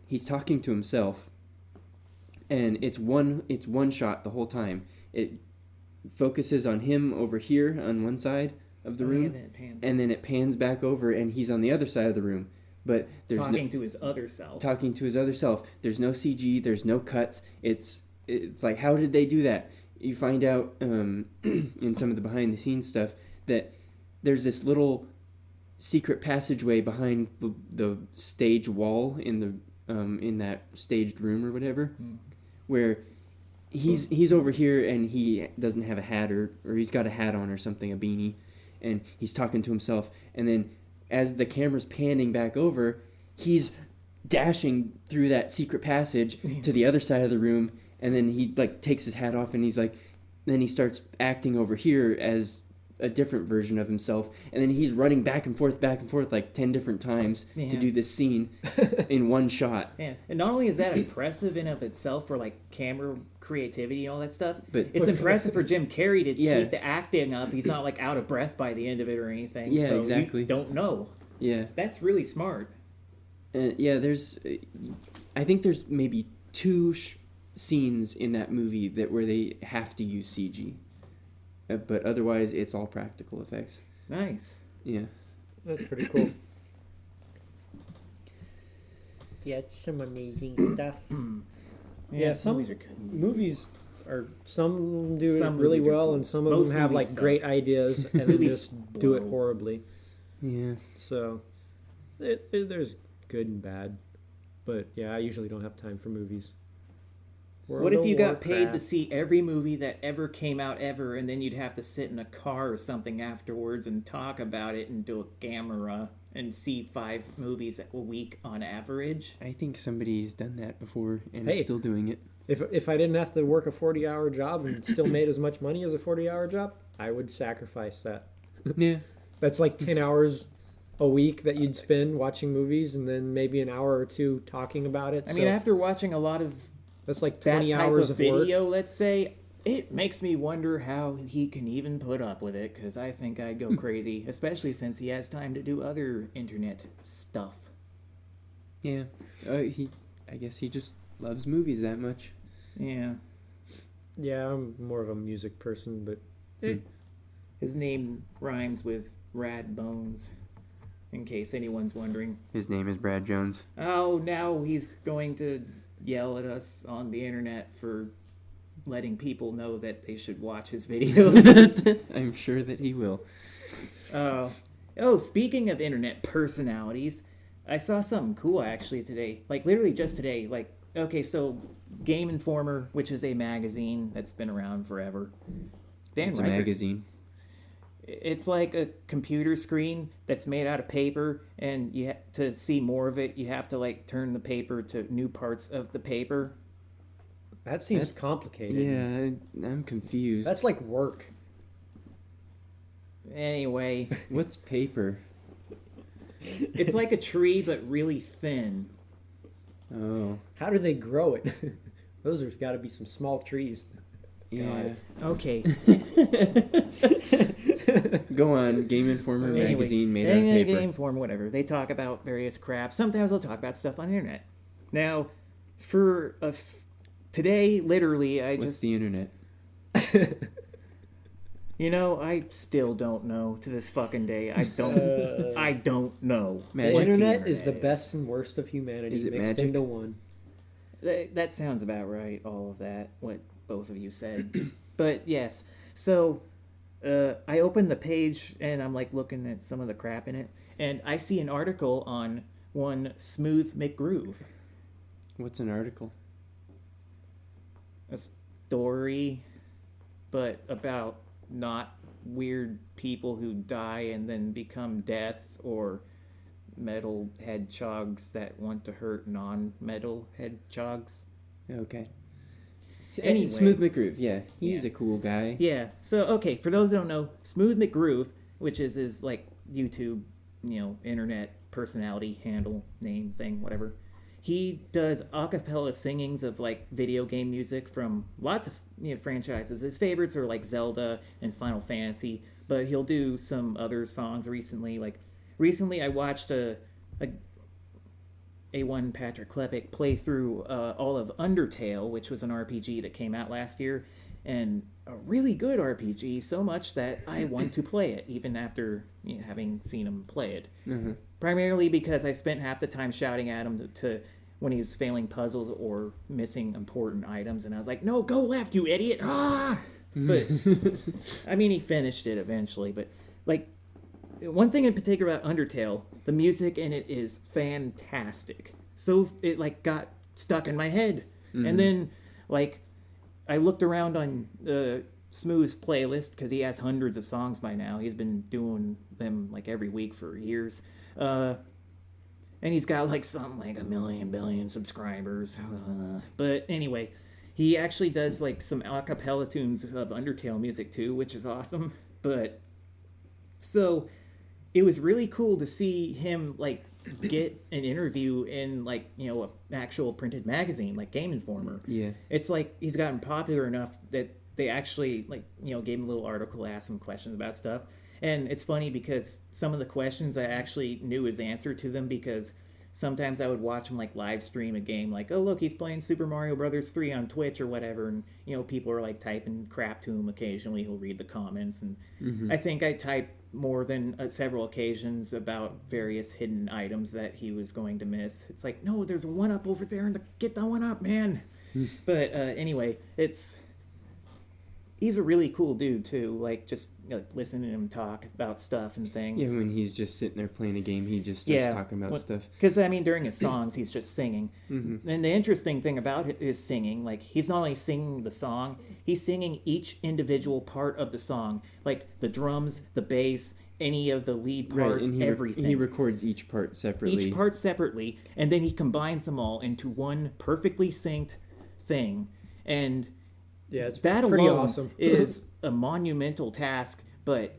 he's talking to himself, and it's one shot the whole time. It focuses on him over here on one side of the room, and then it pans back over, and he's on the other side of the room. But there's
talking to his other self. There's no CG. There's no cuts. It's like, how did they do that? You find out in some of the behind the scenes stuff that there's this little secret passageway behind the stage wall in that staged room or whatever, where he's over here and he doesn't have a hat or he's got a hat on or something, a beanie, and he's talking to himself, and then as the camera's panning back over, he's dashing through that secret passage to the other side of the room, and then he like takes his hat off and he's like, then he starts acting over here as a different version of himself, and then he's running back and forth like 10 different times to do this scene in one shot. Yeah, and not only is that impressive in of itself for like camera creativity and all that stuff,
but
it's impressive for Jim Carrey to keep the acting up. He's not like out of breath by the end of it or anything.
Yeah,
so
exactly.
You don't know.
Yeah,
that's really smart.
I think there's maybe two scenes in that movie where they have to use CG. But otherwise, it's all practical effects.
Nice.
Yeah.
That's pretty cool. Yeah, it's some amazing stuff. Yeah, some movies are some do it really well, and some of them have like great ideas and then just do it horribly.
Yeah.
So there's good and bad, but yeah, I usually don't have time for movies.
What if you got paid to see every movie that ever came out ever, and then you'd have to sit in a car or something afterwards and talk about it and do a camera and see 5 movies a week on average?
I think somebody's done that before and is still doing it.
If I didn't have to work a 40-hour job and still made as much money as a 40-hour job, I would sacrifice that.
Yeah.
That's like 10 hours a week that you'd spend watching movies, and then maybe an hour or two talking about it.
I mean, after watching a lot of
that's like 20 hours of
video,
work.
Let's say, it makes me wonder how he can even put up with it, because I think I'd go crazy, especially since he has time to do other internet stuff.
Yeah. I guess he just loves movies that much.
Yeah.
Yeah, I'm more of a music person, but
His name rhymes with Rad Bones, in case anyone's wondering.
His name is Brad Jones.
Oh, now he's going to yell at us on the internet for letting people know that they should watch his videos.
I'm sure that he will.
Speaking of internet personalities, I saw something cool actually today. Like literally just today. Like, okay, so Game Informer, which is a magazine that's been around forever.
It's a magazine.
It's like a computer screen that's made out of paper, and to see more of it, you have to like turn the paper to new parts of the paper.
That seems complicated.
Yeah, I'm confused.
That's like work.
Anyway,
What's paper?
it's like a tree but really thin.
Oh,
How do they grow it? Those have got to be some small trees.
yeah.
Okay.
Go on. Game Informer
Anyway,
magazine made out of paper.
Game form, whatever. They talk about various crap. Sometimes they'll talk about stuff on the internet. Now, for today, literally,
What's the internet?
I still don't know to this fucking day. I don't know.
Magic.
The
what
internet is the
is.
best and worst of humanity
Is it
mixed
magic?
into one.
That sounds about right, all of that, what both of you said. But yes, so I opened the page and I'm like looking at some of the crap in it, and I see an article on one Smooth McGroove.
What's an article?
A story, but about not weird people who die and then become death, or metal hedgehogs that want to hurt non-metal hedgehogs.
Okay.
Anyway.
Smooth McGroove. Yeah, he's
Yeah.
a cool guy.
Yeah. So okay, for those who don't know, Smooth McGroove, which is his like YouTube, internet personality handle name thing, whatever. He does a cappella singings of like video game music from lots of franchises. His favorites are like Zelda and Final Fantasy, but he'll do some other songs recently. Like recently, I watched a A1 Patrick Klepek play through all of Undertale, which was an RPG that came out last year, and a really good RPG, so much that I want to play it, even after having seen him play it.
Uh-huh.
Primarily because I spent half the time shouting at him to when he was failing puzzles or missing important items, and I was like, "No, go left, you idiot!" Ah! But I mean, he finished it eventually. But like, one thing in particular about Undertale, the music in it is fantastic. So it like got stuck in my head, and then like I looked around on Smooth's playlist because he has hundreds of songs by now. He's been doing them like every week for years. And he's got like something like 1 billion subscribers. But anyway, he actually does like some a cappella tunes of Undertale music too, which is awesome. But so it was really cool to see him like get an interview in like an actual printed magazine like Game Informer.
Yeah.
It's like he's gotten popular enough that they actually like gave him a little article, asked him questions about stuff. And it's funny because some of the questions I actually knew his answer to them, because sometimes I would watch him like live stream a game, like, oh look, he's playing Super Mario Brothers 3 on Twitch or whatever, and people are like typing crap to him occasionally. He'll read the comments, and I think I typed more than several occasions about various hidden items that he was going to miss. It's like, no, there's a 1-up over there, and get the 1-up, man. But anyway, he's a really cool dude too. Like just listening to him talk about stuff and things.
Yeah, when he's just sitting there playing a game, he just starts talking about stuff.
Because I mean, during his songs, he's just singing. And the interesting thing about his singing, like he's not only singing the song, he's singing each individual part of the song, like the drums, the bass, any of the lead parts,
and
everything.
He records each part separately.
Each part separately, and then he combines them all into one perfectly synced thing. And
Yeah, it's
that
pretty
alone
awesome.
is a monumental task, but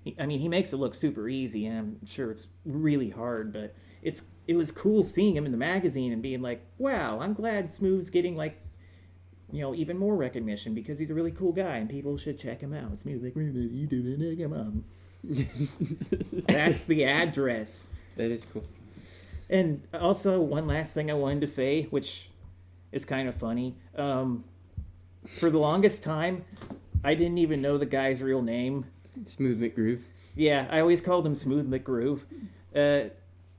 he makes it look super easy, and I'm sure it's really hard, but it was cool seeing him in the magazine and being like, wow, I'm glad Smooth's getting like even more recognition, because he's a really cool guy and people should check him out. Smooth McGroove, YouTube, come on. That's the address.
That is cool.
And also, one last thing I wanted to say, which is kind of funny. For the longest time, I didn't even know the guy's real name.
Smooth McGroove.
Yeah, I always called him Smooth McGroove.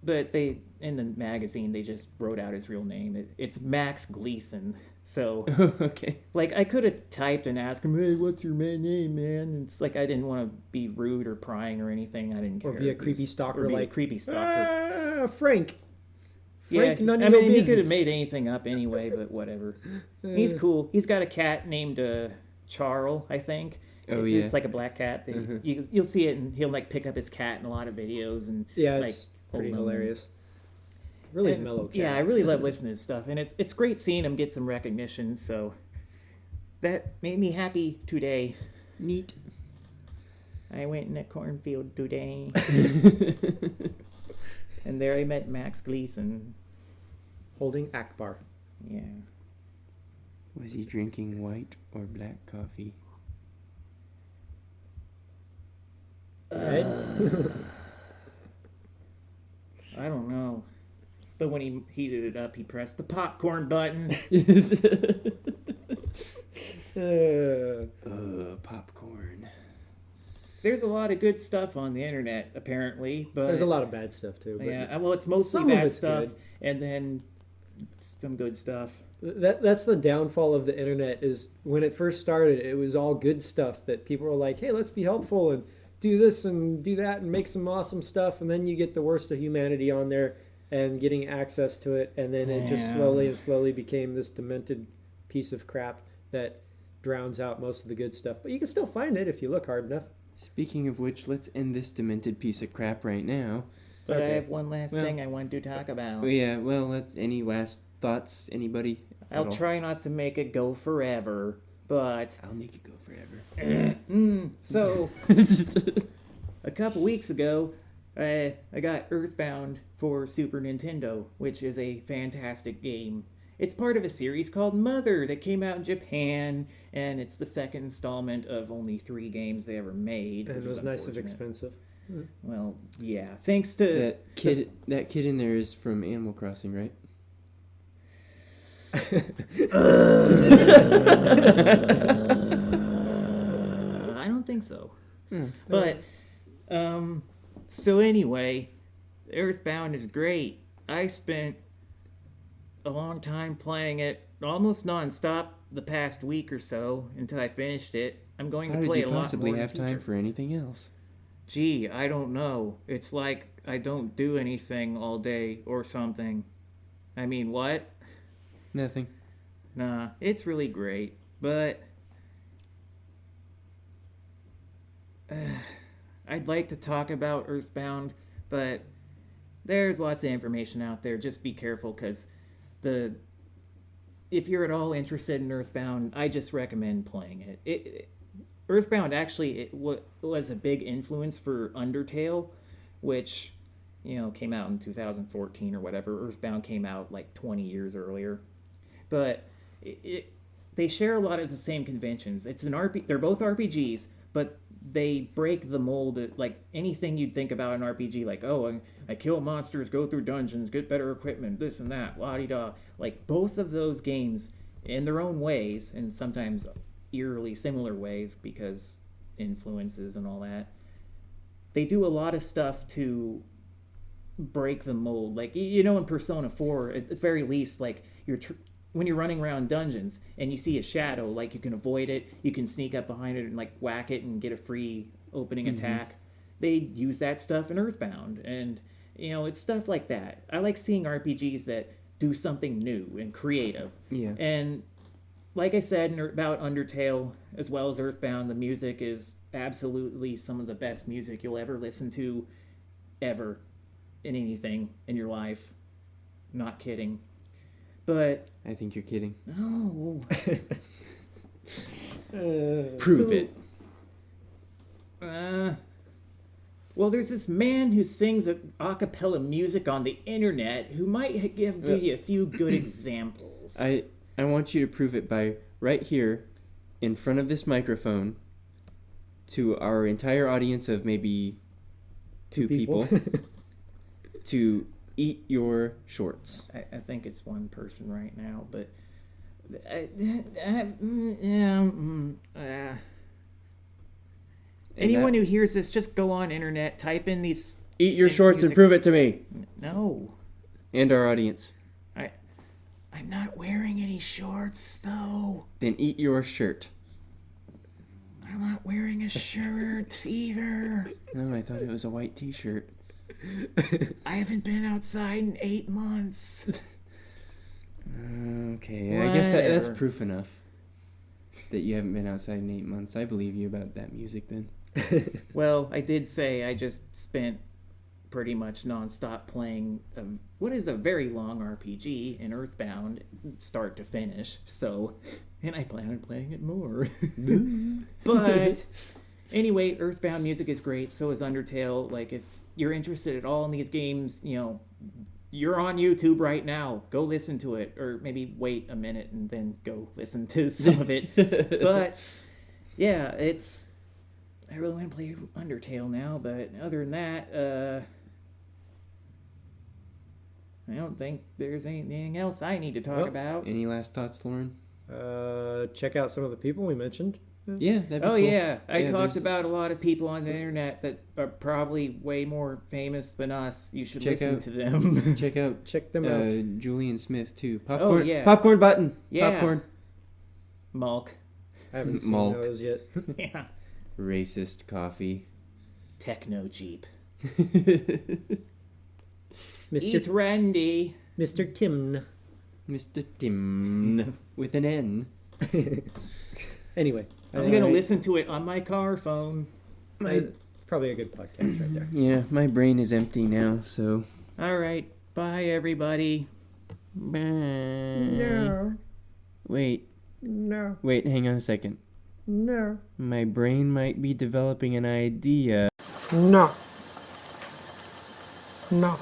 But they, in the magazine, they just wrote out his real name. It's Max Gleason. So,
Okay.
like, I could have typed and asked him, hey, what's your name, man? And it's like I didn't want to be rude or prying or anything. I didn't care.
Or be a creepy stalker,
Or be
like
a creepy stalker.
Frank. Frank,
Yeah,
none
I
of your
mean, he
business.
could have made anything up anyway, but whatever. He's cool. He's got a cat named Charles, I think.
Oh, yeah.
It's like a black cat. You'll see it, and he'll like pick up his cat in a lot of videos, and
Yeah,
like
it's pretty
hold him.
hilarious. Really
And,
mellow cat.
yeah, I really love listening to his stuff, and it's great seeing him get some recognition. So that made me happy today.
Neat.
I went in a cornfield today. And there I met Max Gleason.
Holding Akbar.
Yeah.
Was he drinking white or black coffee?
Red?
I don't know. But when he heated it up, he pressed the popcorn button.
Popcorn.
There's a lot of good stuff on the internet, apparently. But
There's a lot of bad stuff, too. But
yeah, well, it's mostly
some of
bad
it's
stuff.
good.
And then some good stuff.
That's the downfall of the internet is when it first started, it was all good stuff that people were like, hey, let's be helpful and do this and do that and make some awesome stuff. And then you get the worst of humanity on there and getting access to it. And then it just slowly and slowly became this demented piece of crap that drowns out most of the good stuff. But you can still find it if you look hard enough.
Speaking of which, let's end this demented piece of crap right now.
But I
Okay.
have one last thing I want to talk about.
Oh, yeah, well, let's. Any last thoughts? Anybody?
I'll try not to make it go forever, but...
I'll make it go forever.
So, a couple weeks ago, I got Earthbound for Super Nintendo, which is a fantastic game. It's part of a series called Mother that came out in Japan, and it's the second installment of only 3 games they ever made.
And it
which
was
is
nice and
unfortunate.
expensive.
Well, yeah. Thanks to...
That kid in there is from Animal Crossing, right?
I don't think so. But, so anyway, Earthbound is great. I spent a long time playing it, almost nonstop the past week or so until I finished it. I'm going
How
to play
did
a
you
lot
possibly
more in
have
the
time
future.
for anything else?
Gee, I don't know. It's like I don't do anything all day or something. I mean, what?
Nothing.
Nah, it's really great, but I'd like to talk about Earthbound, but there's lots of information out there. Just be careful, because if you're at all interested in Earthbound, I just recommend playing it. Earthbound actually was a big influence for Undertale, which came out in 2014 or whatever. Earthbound came out like 20 years earlier, but they share a lot of the same conventions. It's an they're both RPGs, but they break the mold of, like, anything you'd think about an RPG, like, oh, I kill monsters, go through dungeons, get better equipment, this and that, la-di-da. Like, both of those games, in their own ways, and sometimes eerily similar ways because influences and all that, they do a lot of stuff to break the mold. Like, in Persona 4, at the very least, like, when you're running around dungeons and you see a shadow, like, you can avoid it, you can sneak up behind it and, like, whack it and get a free opening attack. They use that stuff in Earthbound, and it's stuff like that. I like seeing RPGs that do something new and creative.
Yeah.
And like I said about Undertale, as well as Earthbound, the music is absolutely some of the best music you'll ever listen to ever in anything in your life. Not kidding. But
I think you're kidding.
no.
Prove it.
Well, there's this man who sings a cappella music on the internet who might give you a few good examples.
I want you to prove it by right here, in front of this microphone, to our entire audience of maybe two people, to eat your shorts.
I think it's one person right now, but anyone who hears this, just go on internet, type in these.
Eat your shorts and
music.
prove it to me
No,
and our audience.
I'm not wearing any shorts though.
Then eat your shirt.
I'm not wearing a shirt either.
No, I thought it was a white T-shirt.
I haven't been outside in 8 months.
Okay, I guess that's
Whatever.
proof enough that you haven't been outside in 8 months. I believe you about that music then.
Well, I did say I just spent pretty much nonstop playing what is a very long RPG in Earthbound, start to finish. So, and I plan on playing it more. But Anyway, Earthbound music is great. So is Undertale. Like, if you're interested at all in these games, you're on YouTube right now. Go listen to it. Or maybe wait a minute and then go listen to some of it. But, yeah, I really want to play Undertale now. But other than that, I don't think there's anything else I need to talk about.
Any last thoughts, Lauren?
Check out some of the people we mentioned.
Yeah, that'd be cool.
Yeah. I talked
there's-
about a lot of people on the internet that are probably way more famous than us. You should listen to them.
Check
them out.
Julian Smith, too. Popcorn,
yeah.
Popcorn button.
Yeah.
Popcorn.
Mulk.
I haven't seen
Malk.
those yet.
Yeah.
Racist coffee.
Techno cheap.
Mr.
Eat Randy.
Mr. Tim.
Mr. Tim. With an N.
Anyway,
I'm going to listen to it on my car phone.
Probably a good podcast right there.
Yeah, my brain is empty now, so...
All right. Bye, everybody.
Bye.
No.
Wait, hang on a second.
No.
My brain might be developing an idea.
No. No.